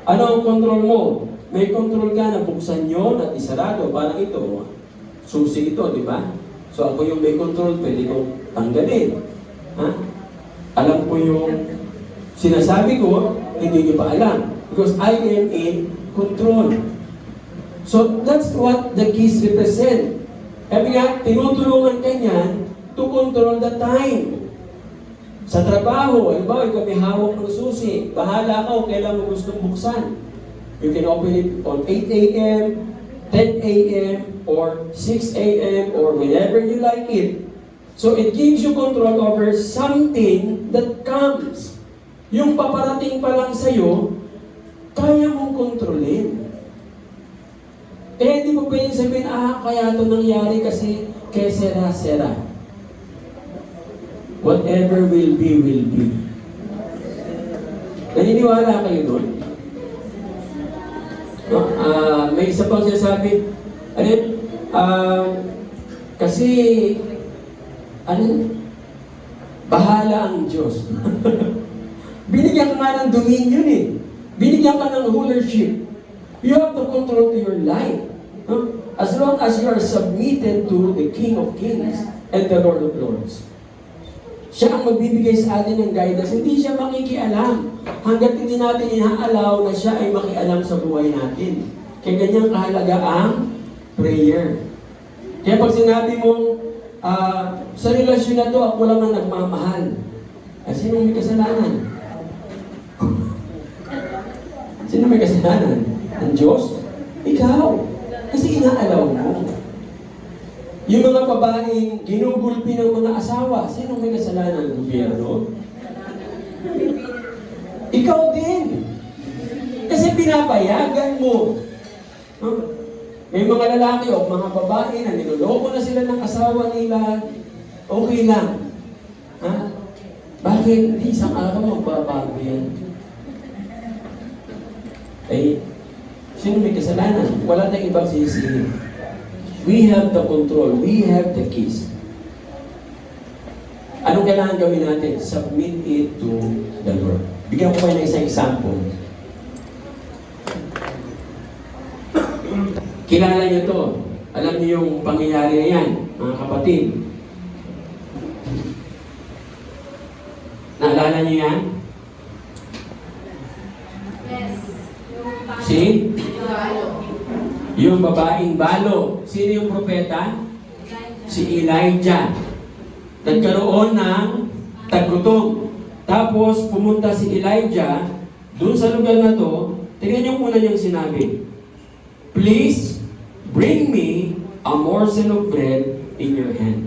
Ano ang control mo? May control ka na buksan yun at isarado. Parang ito, susi ito, di ba? So, ako yung may control, pwede kong tanggalin. Ha? Alam ko yung sinasabi ko, hindi nyo pa alam. Because I am in control. So, that's what the keys represent. Sabi nga, tinutulungan ka niyan to control the time. Sa trabaho, halimbawa, ikaw may hawak ng susi. Bahala ka kung kailan mo gustong buksan. You can open it on 8 a.m., 10 a.m., or 6 a.m., or whenever you like it. So, it gives you control over something that comes. Yung paparating pa lang sa'yo, kaya mong kontrolin. Eh, hindi mo pwede sabihin, kaya ito nangyari kasi kaya sera-sera. Whatever will be, will be. Naniniwala kayo doon? No? May isa pang sinasabi, Kasi, ano? Bahala ang Diyos. Binigyan ka nga ng dominion eh. Binigyan ka ng rulership. You have to control to your life. Huh? As long as you are submitted to the King of Kings and the Lord of Lords. Siya ang magbibigay sa atin ng guidance. Hindi siya makikialam. Hanggat hindi natin inaalaw na siya ay makialam sa buhay natin. Kaya ganyang kahalaga ang prayer. Kaya pag sinabi mong, sa relasyon na to, ako lang ang nagmamahal. Sino may kasalanan? Sino may kasalanan? Ang Diyos? Ikaw. Kasi inaalaw mo. Yung mga babaeng ginugulpi ng mga asawa, sino may kasalanan? Gobyerno? Ikaw din. Kasi pinapayagan mo. May mga lalaki o mga babae na niloloko na sila ng asawa nila, okay lang. Ha? Bakit? Di isang araw magbabago yan. Eh, sino may kasalanan? Wala tayong ibang sisili. We have the control. We have the keys. Anong kailangan gawin natin? Submit it to the Lord. Bigyan ko kayo ng isang example. Kilala niyo to. Alam niyo yung pangyayari na yan, mga kapatid. Naalala niyo yan? Yes. Si? Yung babaeng balo. Sino yung propeta? Si Elijah. Nagkaroon ng tagutong. Tapos pumunta si Elijah doon sa lugar na to. Tingnan yung una niyang sinabi. Please bring me a morsel of bread in your hand.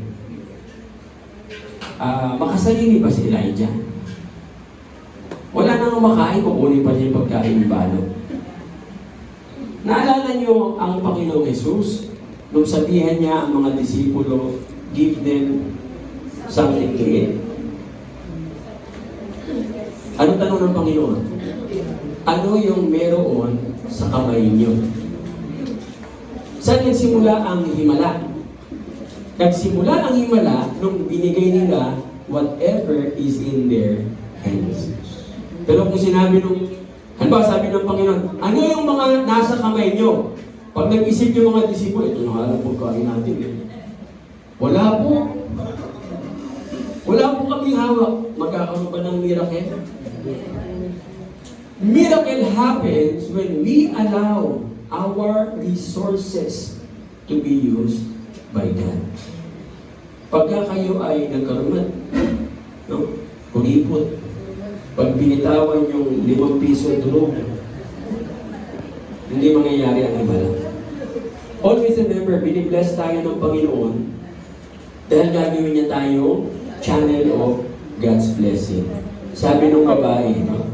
Makasarili ba si Elijah? Wala nang makain, kukunin pa niya yung pagkain ni balo. Naalala niyo ang Panginoong Jesus nung sabihan niya ang mga disipulo, give them something to eat. Ano tanong ng Panginoon? Ano yung meron sa kamay niyo? Saan nagsimula ang himala? Nagsimula ang himala nung binigay nila whatever is in their hands. Pero kung sinabi nung halimbawa, sabi ng Panginoon, ano yung mga nasa kamay nyo? Pag nag-isip yung mga disipulo, ito na nga lang pagkain natin eh. Wala po. Wala po kaming hawak. Magkakaroon ba ng miracle? Miracle happens when we allow our resources to be used by God. Pagka kayo ay nagkaroon, no? Kuripot, pag binitawan yung 5 piso durog, hindi mangyayari ang himala. Always remember, binibless tayo ng Panginoon dahil gagawin niya tayo channel of God's blessing. Sabi ng babae, no?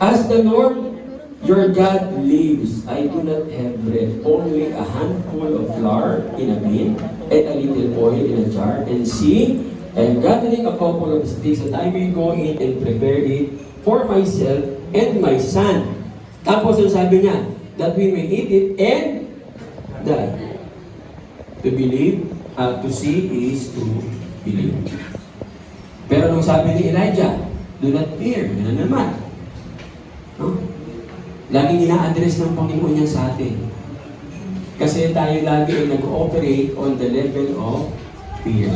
As the Lord your God lives, I do not have bread, only a handful of flour in a bin and a little oil in a jar. And see, I am gathering a couple of sticks that I may go in and prepare it for myself and my son. Tapos ang sabi niya, that we may eat it and die. To believe, to see is to believe. Pero nung sabi ni Elijah, do not fear. Yan na naman. No? Laging ina-address ng Panginoon niya sa atin. Kasi tayo lagi ay nag-ooperate on the level of fear.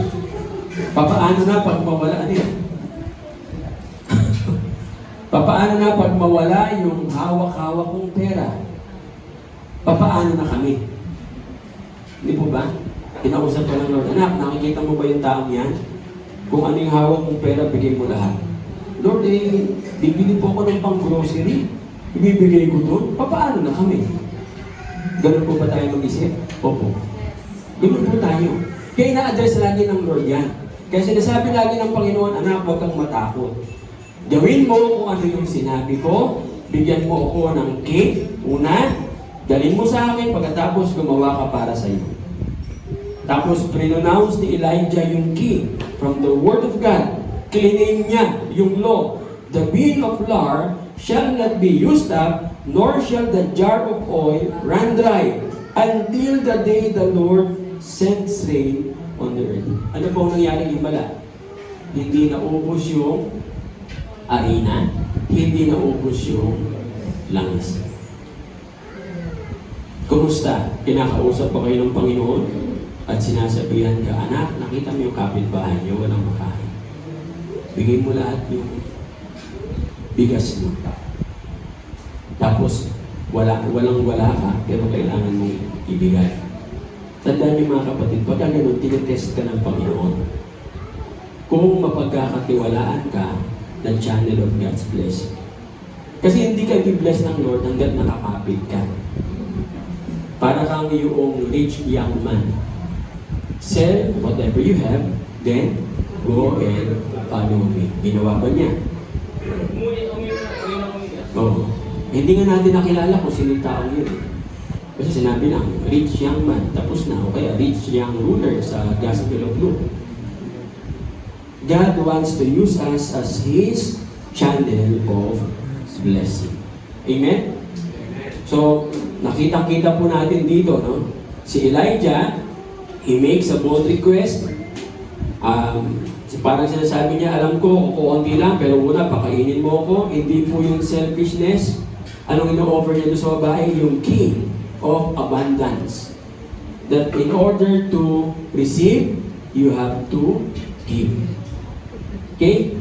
Papaano na pag mawala niya? Papaano na pag mawala yung hawak-hawak kong pera? Papaano na kami? Hindi po ba? Kinausap ko ng Lord, anak, nakikita mo ba yung taong yan? Kung ano yung hawak kong pera, bigay mo lahat. Lord, bibili po ako ng pang-grocery. Ibibigay ko doon. Papaano na kami? Ganun po ba tayo mag-isip? Opo. Ganun po tayo. Kaya ina-address lagi ng Lord yan. Kaya sinasabi lagi ng Panginoon, anak, huwag kang matakot. Gawin mo kung ano yung sinabi ko. Bigyan mo ako ng cake. Una, dalhin mo sa akin pagkatapos gumawa ka para sa iyo. Tapos pre-announce ni Elijah yung key from the Word of God. Claim niya yung law. The bin of flour shall not be used up, nor shall the jar of oil run dry until the day the Lord sends rain on the earth. Ano po ang nangyari himala? Hindi naubos yung arena, hindi naubos yung langis. Kumusta? Kinakausap pa kayo ng Panginoon at sinasabihan ka, anak, nakita mo yung kapitbahay niyo, walang makain. Bigay mo lahat yung bigas mo. Tapos, walang wala ka, pero kailangan mo ibigay. Tandaan niyo mga kapatid, pagka ganun, tinitest ka ng Panginoon. Kung mapagkakatiwalaan ka ng channel of God's blessing. Kasi hindi ka i-bless ng Lord hanggat nakakapit ka. Para kang yung rich young man. Sell whatever you have, then go and follow me. Ginawa ba niya? Oo. Hindi nga natin nakilala kung sino yung tao yun. Kasi sinabi lang, rich young man, tapos na. O kaya rich young ruler sa Gospel of Luke. God wants to use us as His channel of blessing. Amen? So, nakita-kita po natin dito, no? Si Elijah, he makes a bold request. Parang sinasabi niya, alam ko, kukunti lang, pero una, pakainin mo ako. Hindi po yung selfishness. Anong ino-offer niya doon sa babae? Yung key of abundance. That in order to receive, you have to give. Okay?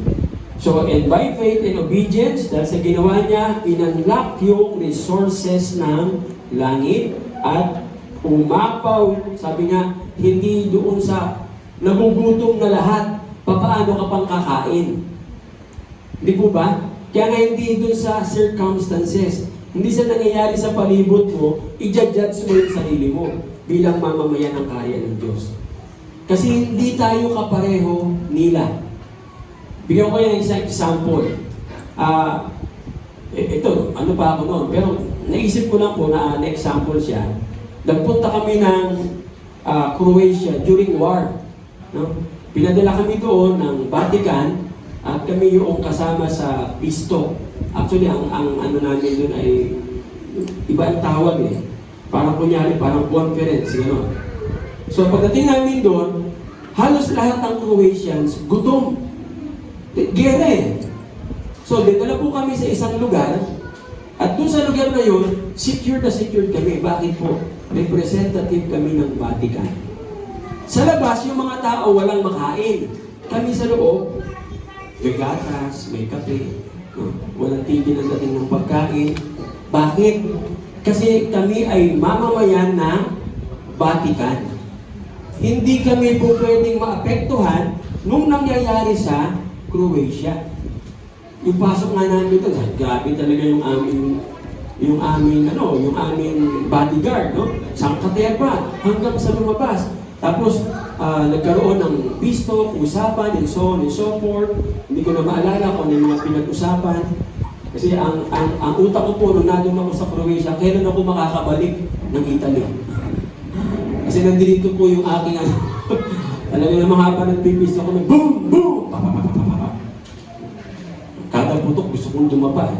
So, and by faith and obedience, dahil sa ginawa niya, in-unlock yung resources ng langit at umapaw, sabi niya, hindi doon sa nagugutom na lahat, papaano ka pang kakain? Hindi po ba? Kaya nga hindi doon sa circumstances, hindi sa nangyayari sa palibot mo, i-judge mo yung sarili mo bilang mamamayan ng karya ng Diyos. Kasi hindi tayo kapareho nila. Bigyan ko kayo ng isang example. Ito, ano pa ako noon, pero naisip ko lang po na example siya. Nagpunta kami ng Croatia during war. No? Pinadala kami doon ng Vatican at kami yung kasama sa pisto. Actually, ang ano namin doon ay iba ang tawag eh. Parang kunyari, parang conference, gano'n. So pagdating namin doon, halos lahat ng Croatians gutom. Gera eh. So, dinala po kami sa isang lugar at doon sa lugar na yun, secured kami. Bakit po? Representative kami ng Vatican. Sa labas, yung mga tao walang makain. Kami sa loob, may gatas, may kape, walang tigil ang dating ng pagkain. Bakit? Kasi kami ay mamamayan ng Vatican. Hindi kami po pwedeng maapektuhan nung nangyayari sa Croatia. Yung pasok nga namin doon, grabe talaga yung aming bodyguard, no? Sangkatepa, hanggang sa lumabas. Tapos, nagkaroon ng pisto, usapan, and so on and so forth. Hindi ko na maalala kung ano yung mga pinag-usapan. Kasi ang utak ko po, nung nandun ako sa Croatia, kailan ako makakabalik ng Italy? Kasi nandito po yung aking alam niyo na mga pa nagpipisto ko, boom! Boom! Kada putok gusto kong dumapa eh.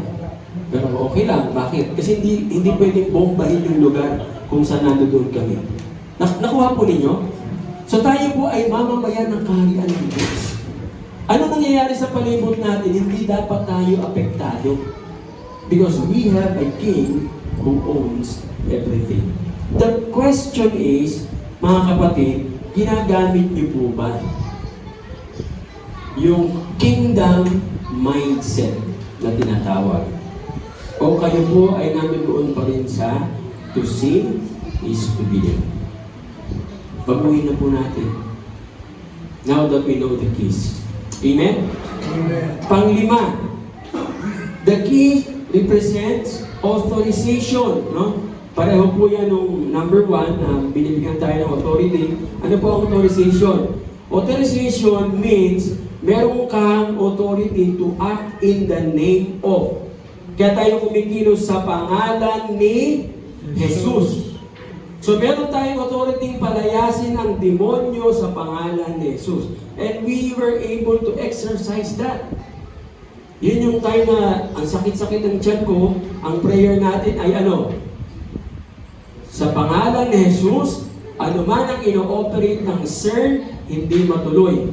Pero okay lang, bakit? Kasi hindi pwedeng bombahin yung lugar kung saan nandoon kami. Nakuha po ninyo? So tayo po ay mamamayan ng kaharian ng Diyos. Ano nangyayari sa palibot natin? Hindi dapat tayo apektado. Because we have a king who owns everything. The question is, mga kapatid, ginagamit niyo po ba yung kingdom mindset na tinatawag? O kayo po ay nandoon pa rin sa to sin is to believe? Baguhin na po natin. Now that we know the keys. Amen? Amen. Panglima, the key represents authorization. No? Pareho po yan nung number 1, binibigyan tayo ng authority. Ano po ang authorization? Authorization means meron kang authority to act in the name of. Kaya tayo kumikilos sa pangalan ni Jesus. So meron tayong authority palayasin ang demonyo sa pangalan ni Jesus. And we were able to exercise that. Yun yung time na ang sakit-sakit ng tiyan ko, ang prayer natin ay ano? Sa pangalan ni Jesus, anuman ang ino-operate ng CERN, hindi matuloy.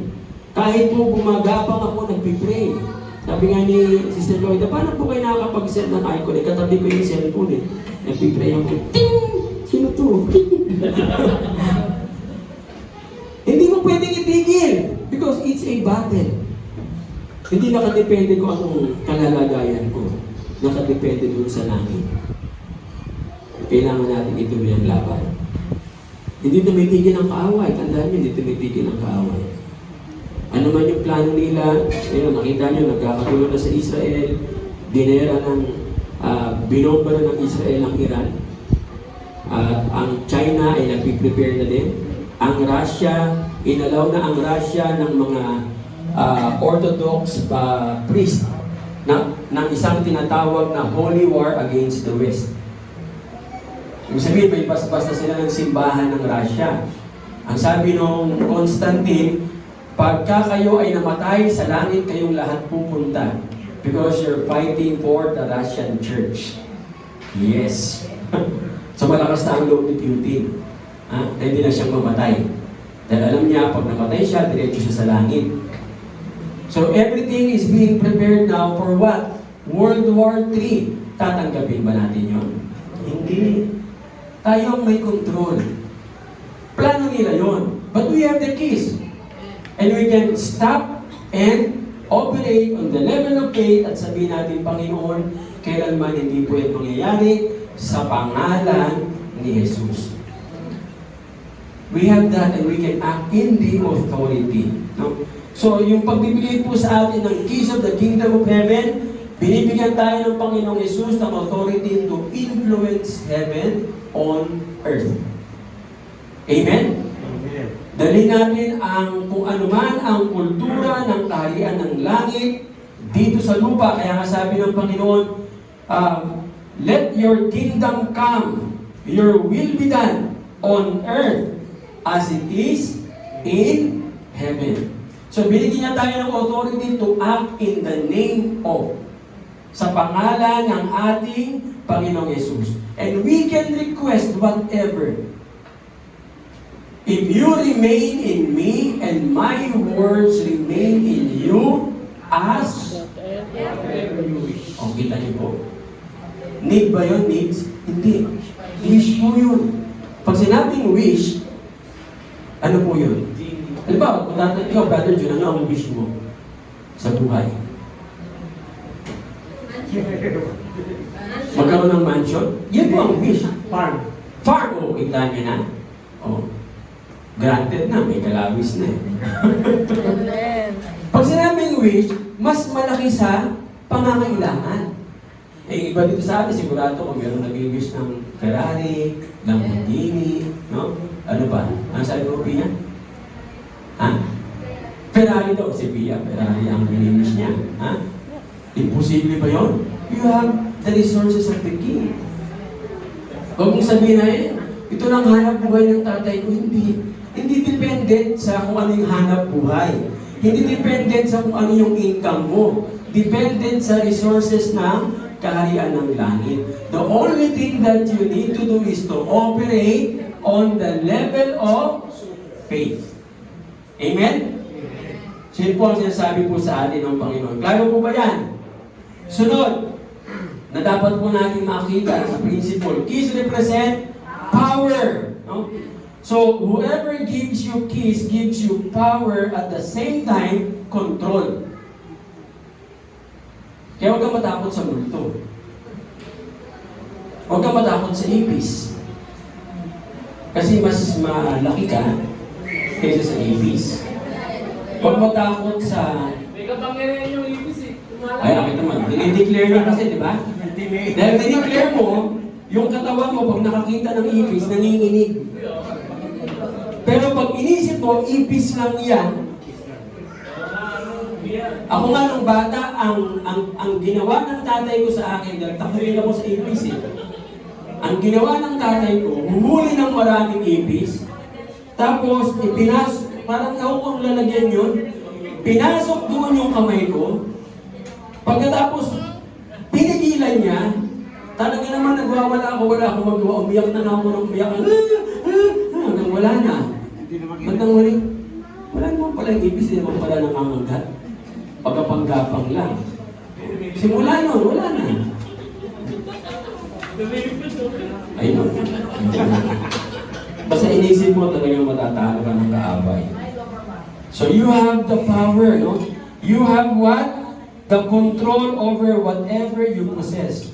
Kahit po gumagapang ako, nagpipray. Sabi nga ni Sister Lloyd, paano po kayo nakakapag-send ng icon? Katabi ko yung cellphone eh. Nagpipray ako. Ting! Sino to? Hindi mo pwedeng itigil because it's a battle. Hindi nakadepende kung anong kalalagayan ko. Nakadepende dun sa langit. Kailangan natin ituloy ang laban. Hindi tumitigil ang kaaway. Tandaan nyo, hindi tumitigil ang kaaway. Ano man yung plano nila, nakita nyo, nagkakatulo na sa Israel, dinera ng, binomba na ng Israel ang Iran. At ang China ay nagpiprepare na din. Ang Russia, inalaw na ang Russia ng mga Orthodox priest ng isang tinatawag na Holy War against the West. Ibig sabihin, may paspas na sila ng simbahan ng Russia. Ang sabi nung Constantine, pagka kayo ay namatay, sa langit kayong lahat pupunta because you're fighting for the Russian Church. Yes. So malakas na ang loob ni Putin. Hindi na siyang mamatay. Dahil alam niya, pag namatay siya, diretso siya sa langit. So everything is being prepared now for what? World War III. Tatanggapin ba natin yun? Hindi. Tayo ang may control. Plano nila yon. But we have the keys. And we can stop and operate on the level of faith at sabihin natin, Panginoon, kailanman hindi po yan mangyayari sa pangalan ni Jesus. We have that and we can act in the authority. No? So, yung pagbibigay po sa atin ng keys of the kingdom of heaven, binibigyan tayo ng Panginoong Jesus ng authority to influence heaven on earth. Amen? Dali natin kung anuman ang kultura ng kaharian ng langit dito sa lupa. Kaya nga sabi ng Panginoon, let your kingdom come, your will be done on earth as it is in heaven. So binigyan niya tayo ng authority to act in the name of, sa pangalan ng ating Panginoong Yesus. And we can request whatever. If you remain in me and my words remain in you, ask whatever you wish. O, kita niyo po. Need ba yun? Needs? Hindi. Wish po yun. Pag sinabing wish, ano po yun? Halimbawa, kung natin ikaw, Brother Jun, ano ang wish mo sa buhay? Magkaroon ng mansion? Yan po ang wish. Farm. Farm! O, kita niyo na. O, granted na, may kalawis na eh. Pag sinabing wish, mas malaki sa pangangailangan. Eh, iba dito sa atin, sigurado kung meron nag-wish ng Ferrari, Lamborghini, no? Ano pa? Ano sabi mo, Pia? Ferrari daw, si Pia. Ferrari ang nag-wish niya. Imposible ba yun? You have the resources of the king. Huwag mong sabihin na ito lang hanap buhay ng tatay ko. Hindi. Hindi dependent sa kung ano yung hanap buhay. Hindi dependent sa kung ano yung income mo. Dependent sa resources ng kaharian ng langit. The only thing that you need to do is to operate on the level of faith. Amen? So yun po ang sinasabi po sa atin ng Panginoon. Klaro po ba yan? Sunod, na dapat po natin makita sa principle. Keys represent power. No? So, whoever gives you keys gives you power at the same time, control. Kaya huwag kang matakot sa multo. Huwag kang matakot sa ipis. Kasi mas malaki ka kaysa sa ipis. Huwag matakot sa... May kapangyarihan yung ibis eh. Ay, akin naman. Dinideclare niya kasi, di ba? Dahil dinideclare mo, yung katawan mo, pag nakakita ng ipis, nanginginig. Pero pag inisip mo, ipis lang yan. Ako nga nung bata, ang ginawa ng tatay ko sa akin, dahil takuin ako sa ipis eh. Ang ginawa ng tatay ko, humuli ng maraming ipis, tapos parang kung lalagyan yun, pinasok doon yung kamay ko, pagkatapos pinigilan niya, Talaga naman nagwawala ako, wala akong magawa. Umiyak na ako ng umiyak. Hanggang wala na. Hanggang wala naman pala yung ibig, hindi naman pala nangangagat. Pagkapanggapang lang. Simula yun, wala na. Ayun. Basta inisip mo talagang matatalo ka ng kaabay. So you have the power, no? You have what? The control over whatever you possess.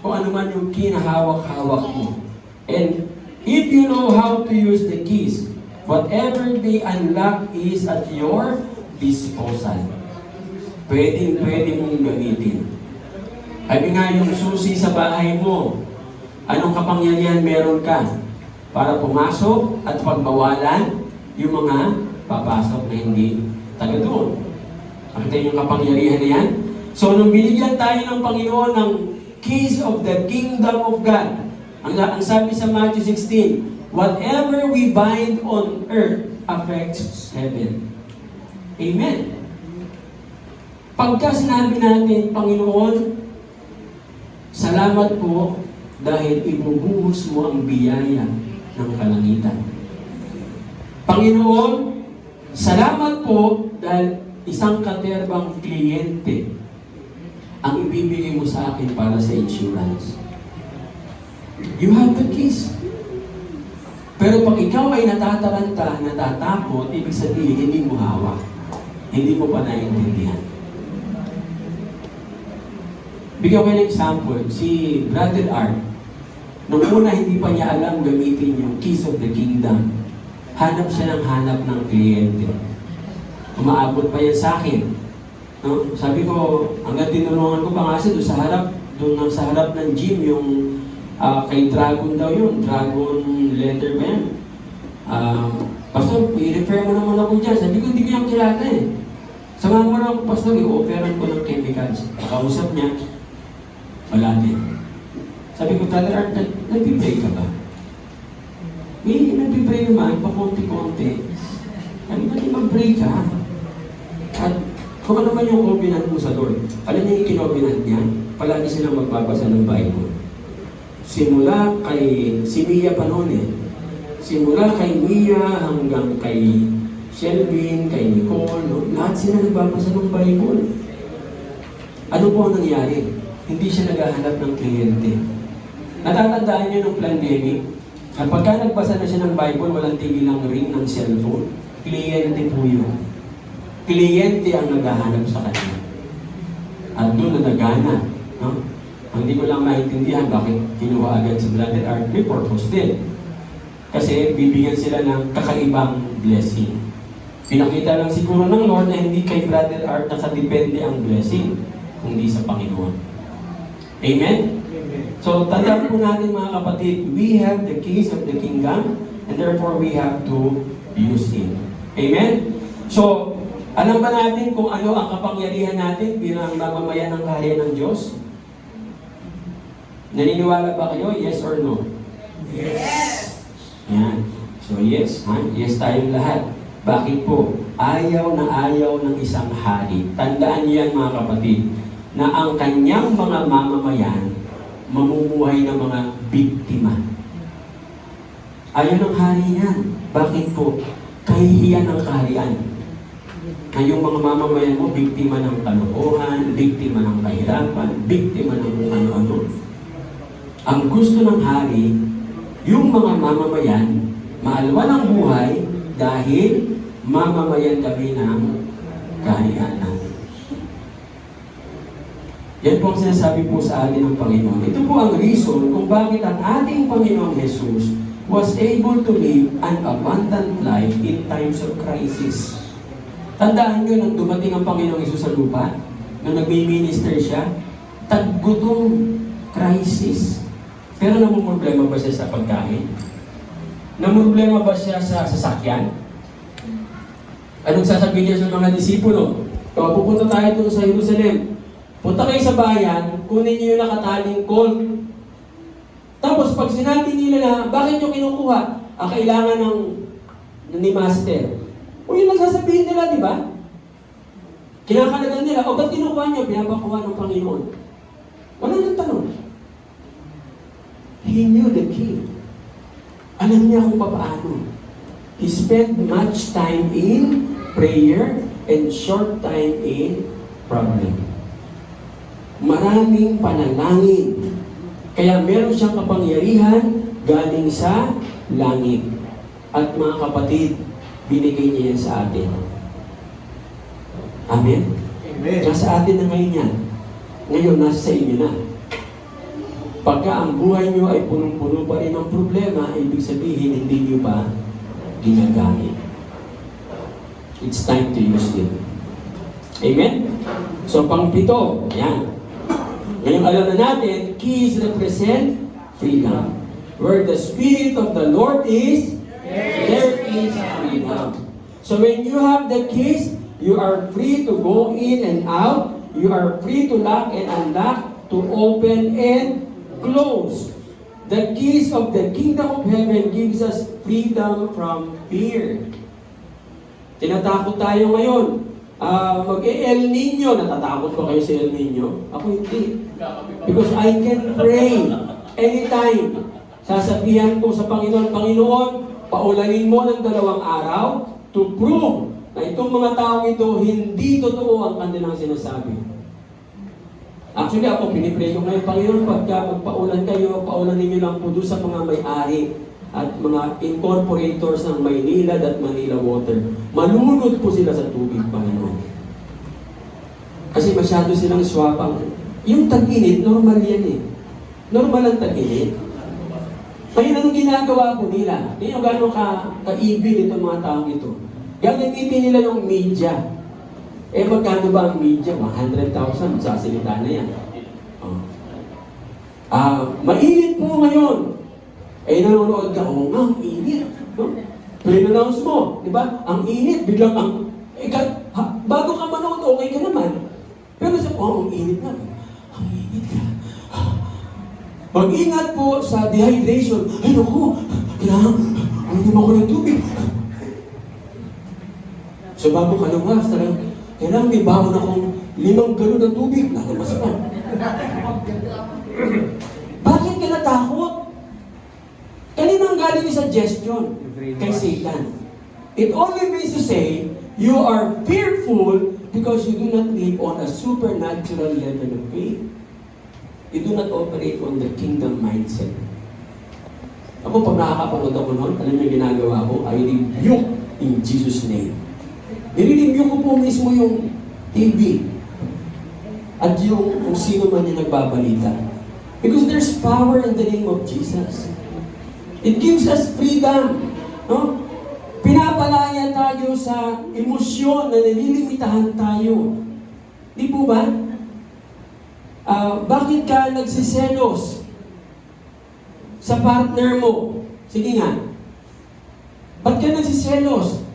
Kung ano man yung kinahawak-hawak mo. And if you know how to use the keys, whatever they unlock is at your disposal. Pwede mong gamitin. Sabi nga yung susi sa bahay mo, anong kapangyarihan meron ka para pumasok at pagbawalan yung mga papasok na hindi taga doon. Nakita yung kapangyarihan na yan? So, nung binigyan tayo ng Panginoon ng keys of the kingdom of God, ang sabi sa Matthew 16, whatever we bind on earth affects heaven. Amen. Pagka sinabi natin, Panginoon, salamat po dahil ibubuhos mo ang biyaya ng kalangitan. Panginoon, salamat po dahil isang katerbang kliyente ang ibibigay mo sa akin para sa insurance. You have the keys. Pero pag ikaw ay natataranta, natatakot, ibig sabihin, hindi mo hawak. Hindi mo pa naiintindihan. Bigyan ko ng example, si Brother Art, nung una hindi pa niya alam gamitin yung keys of the kingdom, hanap siya ng hanap ng kliyente. Umaabot pa yan sa akin. No? Sabi ko, hanggang tinulungan ko pa nga siya doon sa harap ng gym, yung kay Dragon daw yun, Dragon letter ba yan? Pastor, i-refer mo naman ako dyan. Sabi ko, hindi ko yung kilala eh. Samahan mo lang, Pastor, i-offeran ko ng chemicals. Pakausap niya, wala din. Sabi ko, Brother Art, nag-pray ka ba? Nag-pray naman, pakunti-kunti. Sabi ko, di mag-pray ka. At kung ano man yung covenant mo sa Lord, alam niya yung kinovenant niya, palagi silang magbabasa ng Bible. Simula kay si Mia pa noon eh. Simula kay Mia hanggang kay Shelvin, kay Nicole, no? Lahat sila nagbabasa ng Bible. Ano po ang nangyari? Hindi siya naghahanap ng kliyente. Natatandaan niyo nung pandemic, na pagka nagbasa na siya ng Bible, walang tigilang ring ng cellphone. Kliyente po yun. Kliyente ang naghahanap sa kanya. At doon na nagana. No? Hindi ko lang maintindihan bakit kinuha agad si Brother Art. May purpose din. Kasi bibigyan sila ng kakaibang blessing. Pinakita lang siguro ng Lord na hindi kay Brother Art nakadepende ang blessing, kundi sa Panginoon. Amen? So, tandaan po natin mga kapatid, we have the keys of the kingdom and therefore we have to use it. Amen? So, alam ba natin kung ano ang kapangyarihan natin bilang mamamayan ng kaharian ng Diyos? Naniniwala ba kayo? Yes or no? Yes! Yan. So yes, ha? Yes tayong lahat. Bakit po? Ayaw ng isang hari. Tandaan niyo yan mga kapatid, na ang kanyang mga mamamayan mamumuhay ng mga biktima. Ayaw ng hari yan. Bakit po? Kahihiyan ng kaharian. Na yung mga mamamayan mo, biktima ng kalokohan, biktima ng kahirapan, biktima ng ano-ano. Ang gusto ng hari, yung mga mamamayan, maalwan ang buhay dahil mamamayan kami ng kaharian natin. Yan po ang sinasabi po sa atin ng Panginoon. Ito po ang reason kung bakit ang ating Panginoong Jesus was able to live an abundant life in times of crisis. Tandaan nyo, nung dumating ang Panginoong Jesus sa lupa, nung nag-minister siya, taggutong crisis. Pero namumroblema ba siya sa pagkain? Namumroblema ba siya sa sasakyan? Anong sasabihin niya sa mga disipulo? So, pupunta tayo doon sa Jerusalem. Punta kayo sa bayan, kunin niyo yung nakataling colt. Tapos pag sinabi nila na, bakit nyo kinukuha? Kailangan ni Master. O yun ang sasabihin nila, di ba? Kinakalagan nila, o ba't kinukuha nyo? Pinapakuha ng Panginoon. Wala nang tanong. He knew the key. Alam niya kung paano. He spent much time in prayer and short time in problem. Maraming panalangin. Kaya meron siyang kapangyarihan galing sa langit. At mga kapatid, binigay niya yan sa atin. Amen? Amen. Nasa atin na ngayon yan. Ngayon, nasa sa inyo na. Pagka ang buhay nyo ay punong-puno pa rin ng problema, ibig sabihin, hindi nyo pa ginagamit. It's time to use it. Amen? So, pang-pito, yan. Ngayon, alam na natin, keys represent freedom. Where the Spirit of the Lord is, there is freedom. So, when you have the keys, you are free to go in and out. You are free to lock and unlock, to open and close. The keys of the kingdom of heaven gives us freedom from fear. Tinatakot tayo ngayon. Mag-El Nino, natatakot ba kayo sa El Nino? Ako hindi. Because I can pray anytime. Sasabihan ko sa Panginoon, Panginoon, paulanin mo ng 2 araw to prove na itong mga tao ito, hindi totoo ang kanilang sinasabi. Actually, ako pinipray ko ngayon, Panginoon, pagka magpaulan kayo, paulanin niyo lang po doon sa mga may-ari at mga incorporators ng Maynilad at Manila Water. Malunod po sila sa tubig, Panginoon. Kasi masyado silang swapang. Yung tag-init, normal yan eh. Normal ang tag-init. Ngayon, anong ginagawa po nila? Hindi yung gano'ng ka-evil itong mga taong ito. Gagamitin nila yung media. Eh, magkano ba ang media? 100,000, sasalita na yan. Mainit po ngayon. Eh, nanonood ka, oo nga, ang init. No? Pre-announce mo, di ba? Ang init, biglang bago ka manood, okay ka naman. Pero sa, ang init na. Ang init ka. Mag-ingat po sa dehydration. Ay, naku, uminom ako ng tubig. So, bago ka lumas, kailangan may bawon akong 5 galon ng tubig. Nalamas pa. Bakit ka natakot? Kanina ang galing yung suggestion kay Satan. It only means to say, you are fearful because you do not live on a supernatural level of faith. You do not operate on the kingdom mindset. Ako, pag nakakapanood ako noon, alam niyo ginagawa ko? I rebuke in Jesus' name. Nire-review ko po mismo yung TV at yung kung sino man yung nagbabalita. Because there's power in the name of Jesus. It gives us freedom. No? Pinapalaya tayo sa emosyon na nililimitahan tayo. Di po ba? Bakit ka nagsiselos sa partner mo? Sige nga. Ba't ka nagsiselos?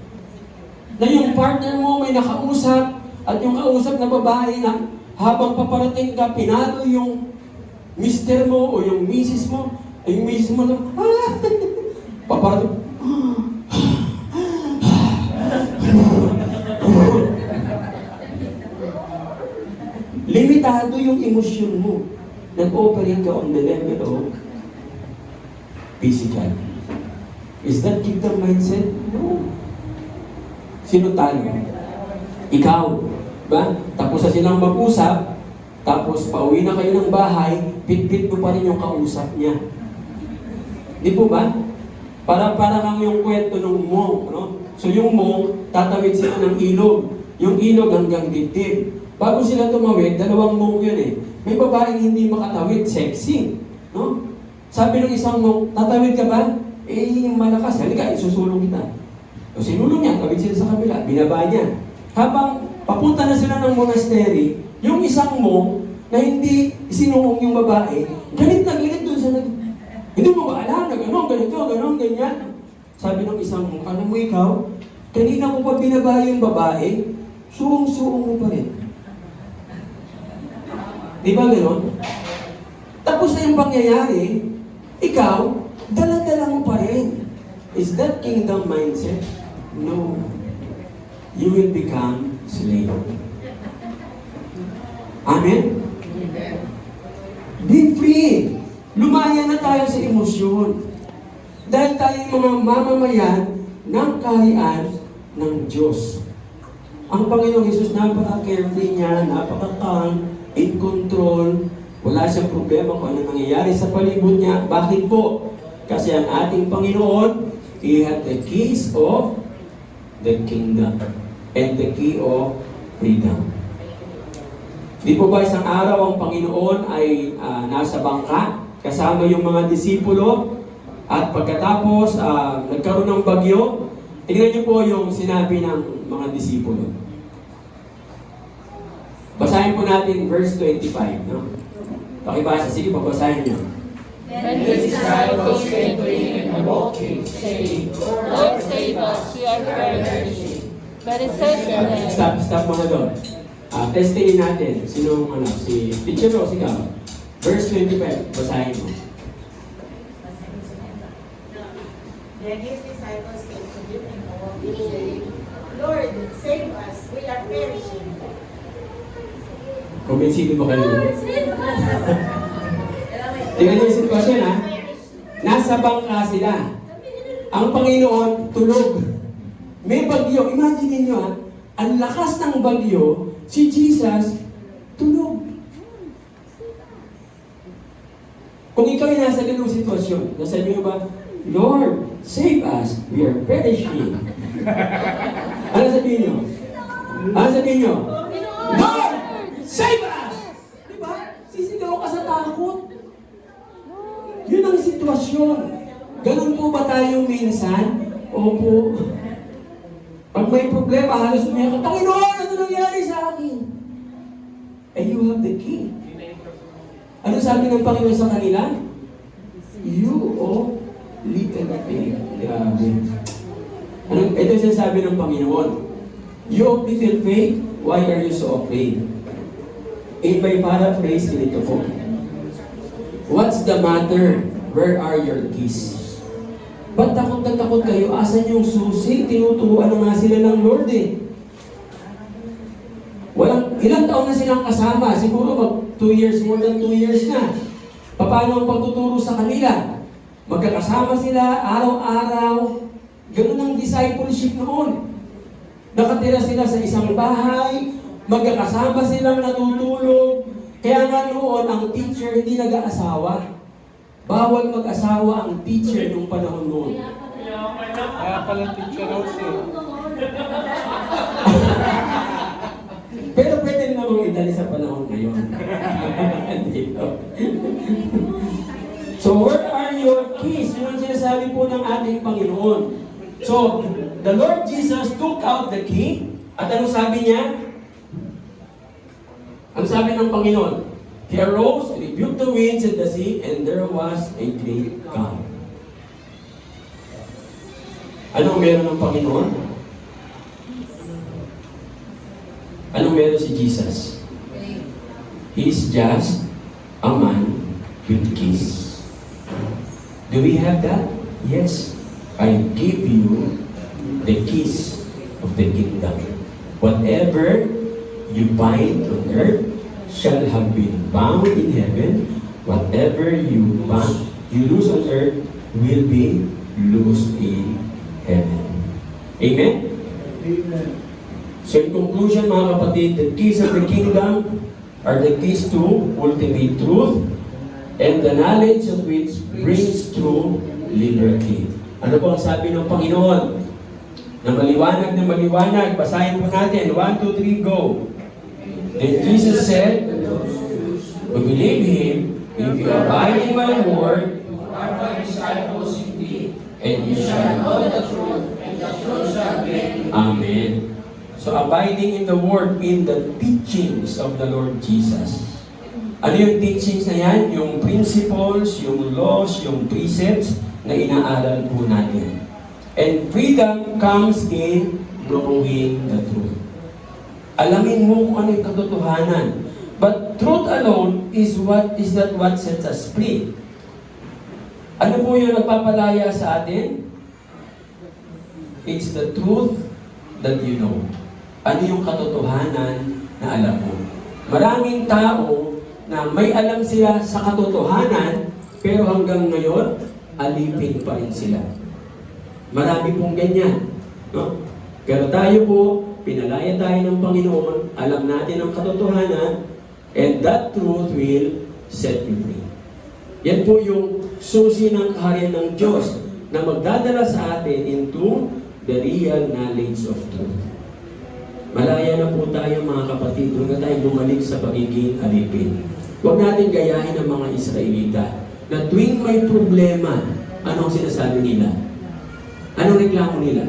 Na yung partner mo may nakausap at yung kausap na babae na habang paparating ka, pinalo yung mister mo o yung misis mo, ay yung misis mo na, paparating, limitado yung emosyon mo. Nag-operate ka on the level of physical. Is that kingdom mindset? No. Sino tayo? Ikaw. Ba? Tapos na silang mag-usap, tapos pauwi na kayo ng bahay, bit-bit mo pa rin yung kausap niya. Di po ba? Para kang yung kwento ng monk, no? So yung monk, tatawid sila ng ilog. Yung ilog hanggang dibdib. Bago sila tumawid, 2 monk yun eh. May babaeng hindi makatawid, sexy. No? Sabi ng isang monk, tatawid ka ba? Eh, yung malakas, halika, isusulong kita. So sinulong niya, tawid sila sa kabila, binaba niya. Habang papunta na sila ng monastery, yung isang monk na hindi isinuong yung babae, galit na galit doon sa hindi mo ba alam na gano'n, ganito, gano'n, ganyan. Sabi ng isang monk, alam mo ikaw, kanina ko pa binaba yung babae, suong-suong mo pa rin. Di ba gano'n? Tapos na yung pangyayari, ikaw, dala-dala mo pa rin. Is that kingdom mindset? No. You will become slave. Amen? Be free. Lumaya na tayo sa emosyon. Dahil tayo mga mamamayan ng kaharian ng Diyos. Ang Panginoong Hesus, napaka-carefree niya, napaka-calm, in control, wala siyang problema kung ano nangyayari sa palibot niya. Bakit po? Kasi ang ating Panginoon, He had the keys of the kingdom and the key of freedom. Di po ba isang araw ang Panginoon ay nasa bangka kasama yung mga disipulo at pagkatapos nagkaroon ng bagyo? Tingnan niyo po yung sinabi ng mga disipulo. Basahin po natin verse 25. No? Pakibasa. Sige, pagbasahin niyo. Then the disciples came to him in the boat, saying, Lord, save us, we are perishing. But it says to them, Stop muna doon. Testingin natin. Sino ang si Teacher Rose, ikaw. Verse 25. Basahin mo. Then his disciples came to him in the boat, saying, Lord, save us, we are perishing. Kumbinsido ba kayo? Tingnan niyo yung sitwasyon, ha? Nasa bangka sila. Ang Panginoon, tulog. May bagyo. Imagine niyo, ha? Ang lakas ng bagyo, si Jesus, tulog. Kung ikaw ay nasa ganung sitwasyon, nasa niyo ba, Lord, save us, we are perishing. Ano sabihin niyo? Ano sabihin niyo? Lord, save us! Diba? Sisigaw ka sa takot. Yun ang sitwasyon. Ganun po ba tayo minsan? Opo. Pag may problema, halos umiyak ka, Panginoon, ano nangyari sa akin? And you have the key. Ano sabi ng Panginoon sa kanila? You, little faith. Grabe. Ito yung sinasabi ng Panginoon. You of little faith, why are you so afraid? By paraphrase, ganito po. What's the matter? Where are your keys? Ba't takot na takot kayo? Asan yung susi? Tinuturuan na nga sila ng Lord eh. Ilang taon na silang kasama? Siguro mag 2 years, more than 2 years na. Paano ang pagtuturo sa kanila? Magkakasama sila araw-araw. Ganun ang discipleship noon. Nakatira sila sa isang bahay, magkakasama silang natutulog. Kaya nga noon, ang teacher hindi nag-aasawa. Bawal mag-asawa ang teacher nung panahon noon. Kaya pala teacher Rose eh. Pero pwede namang itali sa panahon ngayon. So, where are your keys? Yun ang sinasabi po ng ating Panginoon. So, the Lord Jesus took out the key. At ano sabi niya? Ang sabi ng Panginoon, He arose, rebuked the winds and the sea, and there was a great calm. Anong meron ng Panginoon? Anong meron si Jesus? He is just a man with keys. Do we have that? Yes. I give you the keys of the kingdom. Whatever you bind on earth shall have been bound in heaven. Whatever you lose on earth will be loosed in heaven. Amen? Amen. So in conclusion, mga kapatid, the keys of the kingdom are the keys to ultimate truth and the knowledge of which brings true liberty. Ano po ang sabi ng Panginoon? Na maliwanag, basahin po natin. 1, 2, 3, go. Then Jesus said, we believe Him, if you abide in my word, you are my disciples indeed, and you shall know the truth, and the truth shall make you. Amen. So abiding in the word, in the teachings of the Lord Jesus. Ano yung teachings na yan? Yung principles, yung laws, yung precepts na inaaral po natin. And freedom comes in knowing the truth. Alamin mo kung ano yung katotohanan. But truth alone is not what sets us free. Ano po yung nagpapalaya sa atin? It's the truth that you know. Ano yung katotohanan na alam mo? Maraming tao na may alam sila sa katotohanan, Pero hanggang ngayon, alipin pa rin sila. Marami pong ganyan. No? Pero tayo po, pinalaya tayo ng Panginoon, alam natin ang katotohanan, and that truth will set you free. Yan po yung susi ng kaharian ng Diyos na magdadala sa atin into the real knowledge of truth. Malaya na po tayo mga kapatid, huwag na tayo bumalik sa pagiging alipin. Huwag natin gayahin ang mga Israelita na tuwing may problema, anong sinasabi nila? Anong reklamo nila?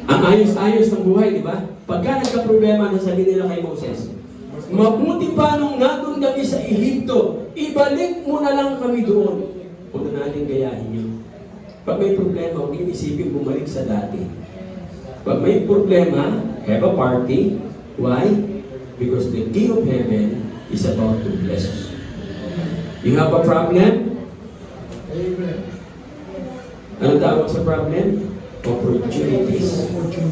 Ang ayos-ayos ng buhay, di ba? Pagka nagka-problema, nasabi nila kay Moses, mabuti pa nung nandun kami sa Ehipto, ibalik mo na lang kami doon. Huwag na natin gayahin yun. Pag may problema, huwag yung isipin bumalik sa dati. Pag may problema, have a party. Why? Because the King of Heaven is about to bless you. You have a problem? Amen. Ano tawag sa problem? Opportunities.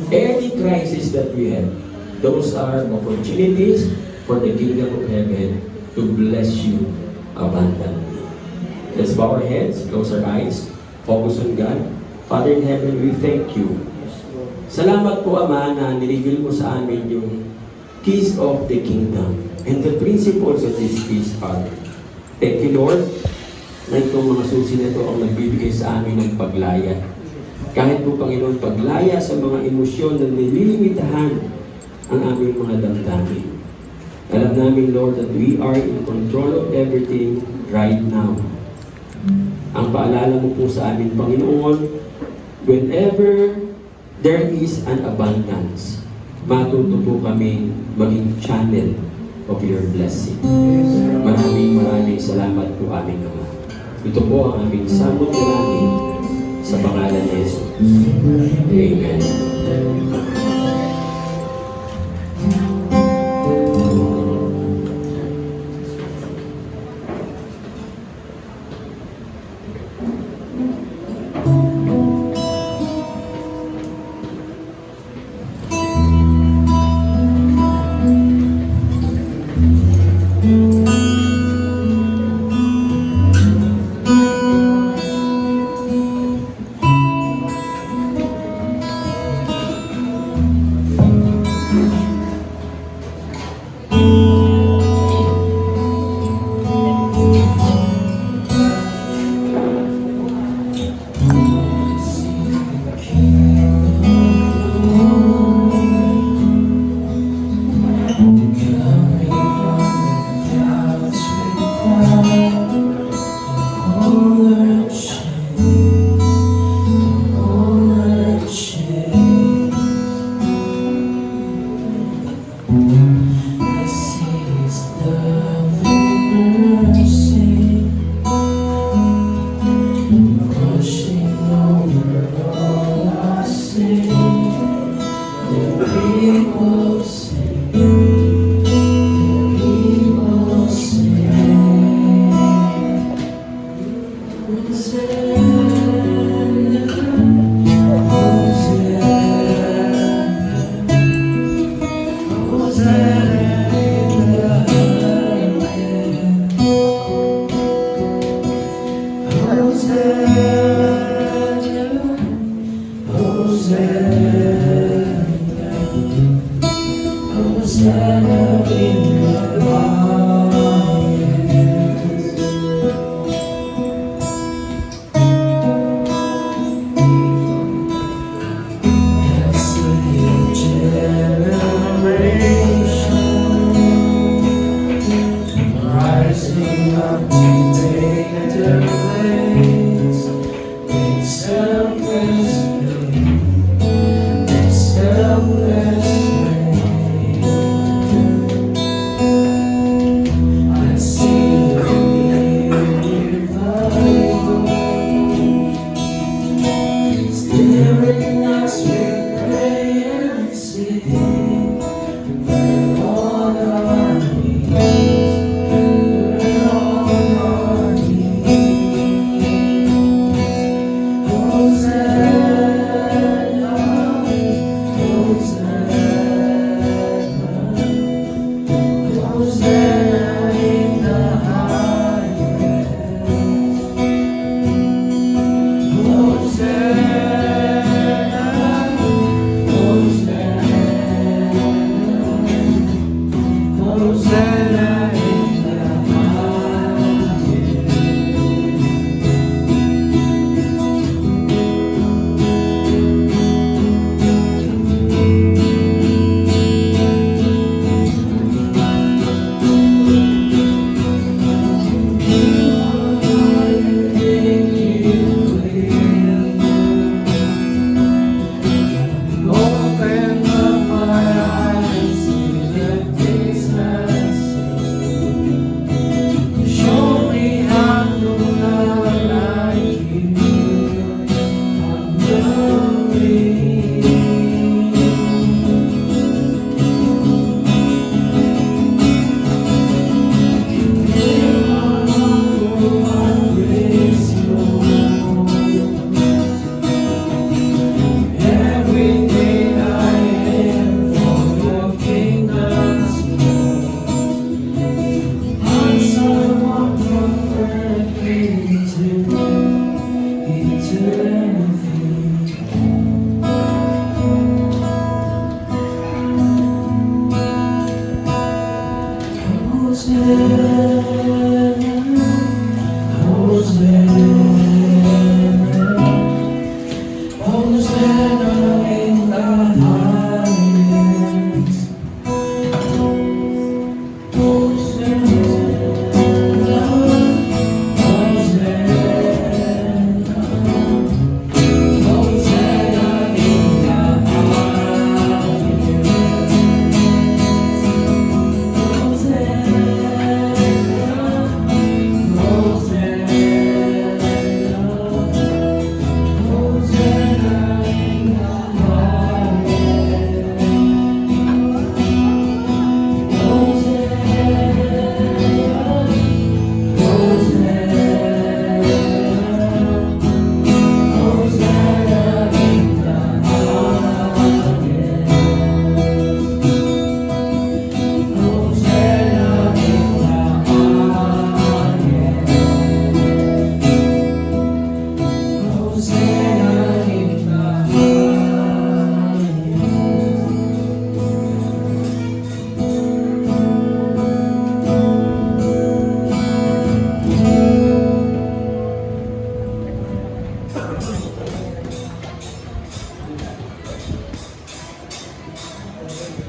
Any crisis that we have, those are opportunities for the Kingdom of Heaven to bless you abundantly. Let's bow our heads, close our eyes, focus on God. Father in heaven, we thank you. Salamat po, Ama, na nireveal mo sa amin yung keys of the kingdom and the principles of this peace, Father. Thank you, Lord, na itong mga susi na ito ang nagbibigay sa amin ng paglaya. Kahit po, Panginoon, paglaya sa mga emosyon na nililimitahan ang aming mga damdamin. Alam namin, Lord, that we are in control of everything right now. Ang paalala mo po sa amin, Panginoon, whenever there is an abundance, matuto po kami maging channel of your blessing. Maraming salamat po aming Ama. Ito po ang aming samot na namin sa pangalan ni Jesus. Amen.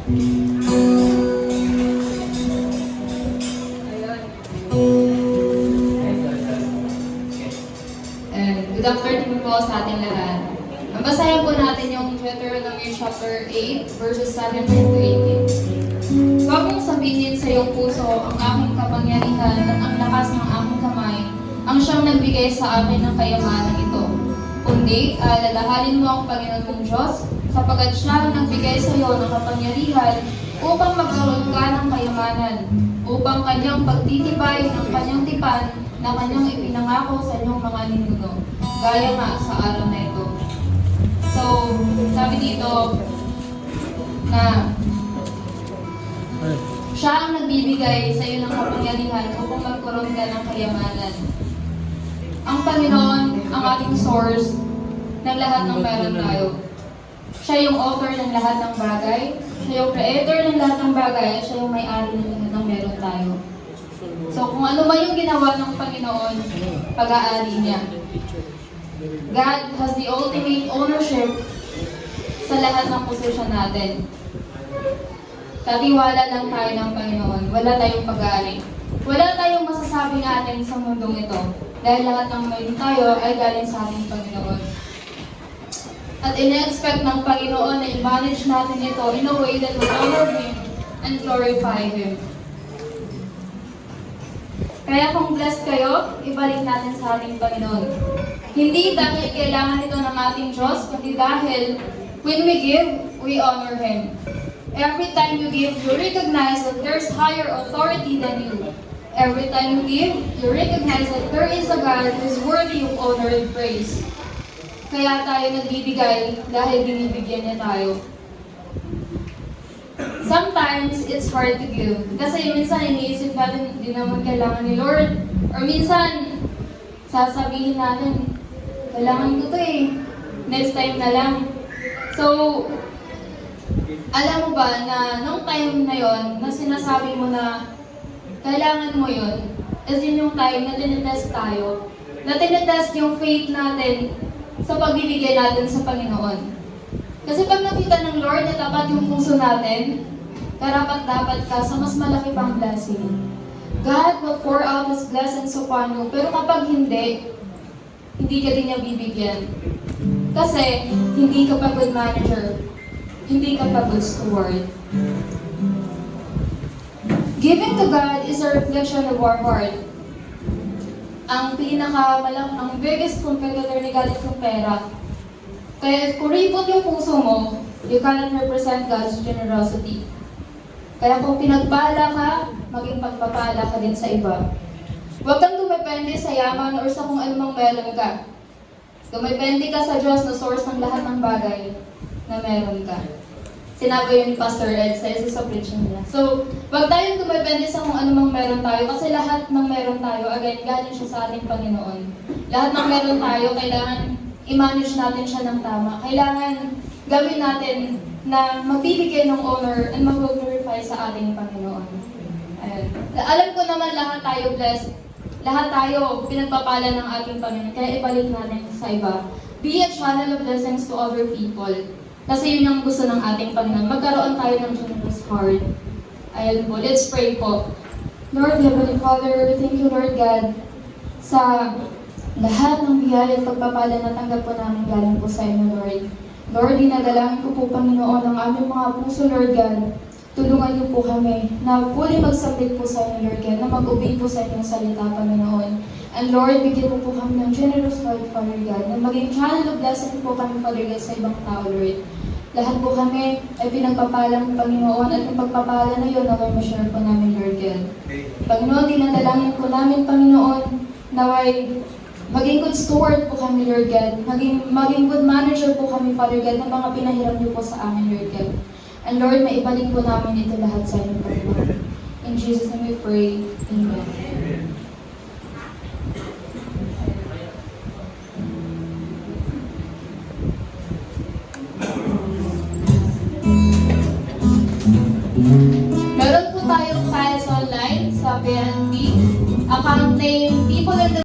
Good afternoon po sa ating lahat. Basahin po natin yung Deuteronomy chapter 8, verses 17 to 18. Huwag mong sabihin sa iyong puso ang aking kapangyarihan at ang lakas ng aking kamay, ang siyang nagbigay sa akin ng kayamanan ito. Kundi, alalahanin mo ang Panginoon mong Diyos, sapagkat siya ang nagbigay sa iyo ng kapangyarihan upang magkaroon ka ng kayamanan, upang kanyang pagtitibay ng kanyang tipan na kanyang ipinangako sa inyong mga ninuno, gaya nga sa araw na ito. So, sabi dito na siya ang nagbibigay sa iyo ng kapangyarihan upang magkaroon ka ng kayamanan. Ang Panginoon ang ating source ng lahat ng meron tayo. Siya yung author ng lahat ng bagay, siya yung creator ng lahat ng bagay, siya yung may-ari ng lahat ng meron tayo. So, kung ano man yung ginawa ng Panginoon, pag-aari niya. God has the ultimate ownership sa lahat ng posisyon natin. Tatiwala lang tayo ng Panginoon. Wala tayong pag-aari. Wala tayong masasabi natin sa mundong ito. Dahil lahat ng meron tayo ay galing sa ating Panginoon. At ina-expect ng Panginoon na i-manage natin ito in a way that will honor Him and glorify Him. Kaya kung blessed kayo, ibalik natin sa ating Panginoon. Hindi dahil kailangan ito ng ating Diyos, kundi dahil when we give, we honor Him. Every time you give, you recognize that there's higher authority than you. Every time you give, you recognize that there is a God who is worthy of honor and praise. Kaya tayo nagbibigay dahil binibigyan niya tayo. Sometimes, it's hard to give. Kasi minsan iniisip natin, hindi naman kailangan ni Lord. Or minsan, sasabihin natin, kailangan ko to eh. Next time na lang. So, alam mo ba na nung time na yon na sinasabi mo na kailangan mo yon, as in yung time na tinitest tayo, na tinitest yung faith natin sa pagbibigay natin sa Panginoon. Kasi pag nakita ng Lord na tapat yung puso natin, karapat-dapat ka sa mas malaki pang blessing. God will pour out His blessings upon you, pero kapag hindi ka din niya bibigyan. Kasi hindi ka pa good manager, hindi ka pa good steward. Giving to God is a reflection of our heart. Ang biggest competitor ni God is yung pera. Kaya kung ripot yung puso mo, you cannot represent God's generosity. Kaya kung pinagpala ka, maging pagpapala ka din sa iba. Huwag kang dumepende sa yaman or sa kung anumang meron ka. Dumepende ka sa Diyos na source ng lahat ng bagay na meron ka. Sinabi yun ni Pastor Ed sa isa sa preaching niya. So, huwag tayong dumepende sa kung anumang meron tayo kasi lahat ng meron tayo, again, galing siya sa ating Panginoon. Lahat ng meron tayo, kailangan i-manage natin siya ng tama. Kailangan gawin natin na magbibigay ng honor and mag-glorify sa ating Panginoon. Ayun. Alam ko naman lahat tayo blessed. Lahat tayo pinagpapala ng ating Panginoon. Kaya ibalik natin sa iba. Be a channel of blessings to other people. Kasi yun ang gusto ng ating Panginoon. Magkaroon tayo ng generous heart. Ayun po. Let's pray po. Lord, Heavenly Father, thank you, Lord God, sa lahat ng biyaya at pagpapala na tanggap po namin galing po sa inyo, Lord. Lord, dinadalangin ko po, Panginoon, ang aming mga puso, Lord God. Tulungan niyo po kami na fully magsabit po sa inyo, Lord God, na mag-obey po sa inyong salita, Panginoon. And Lord, bigyan mo po kami ng generous heart, Father God, na maging channel of blessing po kami, Father God, sa ibang tao, Lord. Lahat po kami ay pinagpapala ng Panginoon at yung pagpapala na yun na ma-share po namin, Lord God. Panginoon, dinadalangin po namin, Panginoon, na maging good steward po kami, Lord God. Maging good manager po kami, Father God, ng mga pinahiram niyo po sa amin, Lord God. And Lord, maibalik po namin ito lahat sa inyo, Panginoon. In Jesus' name we pray.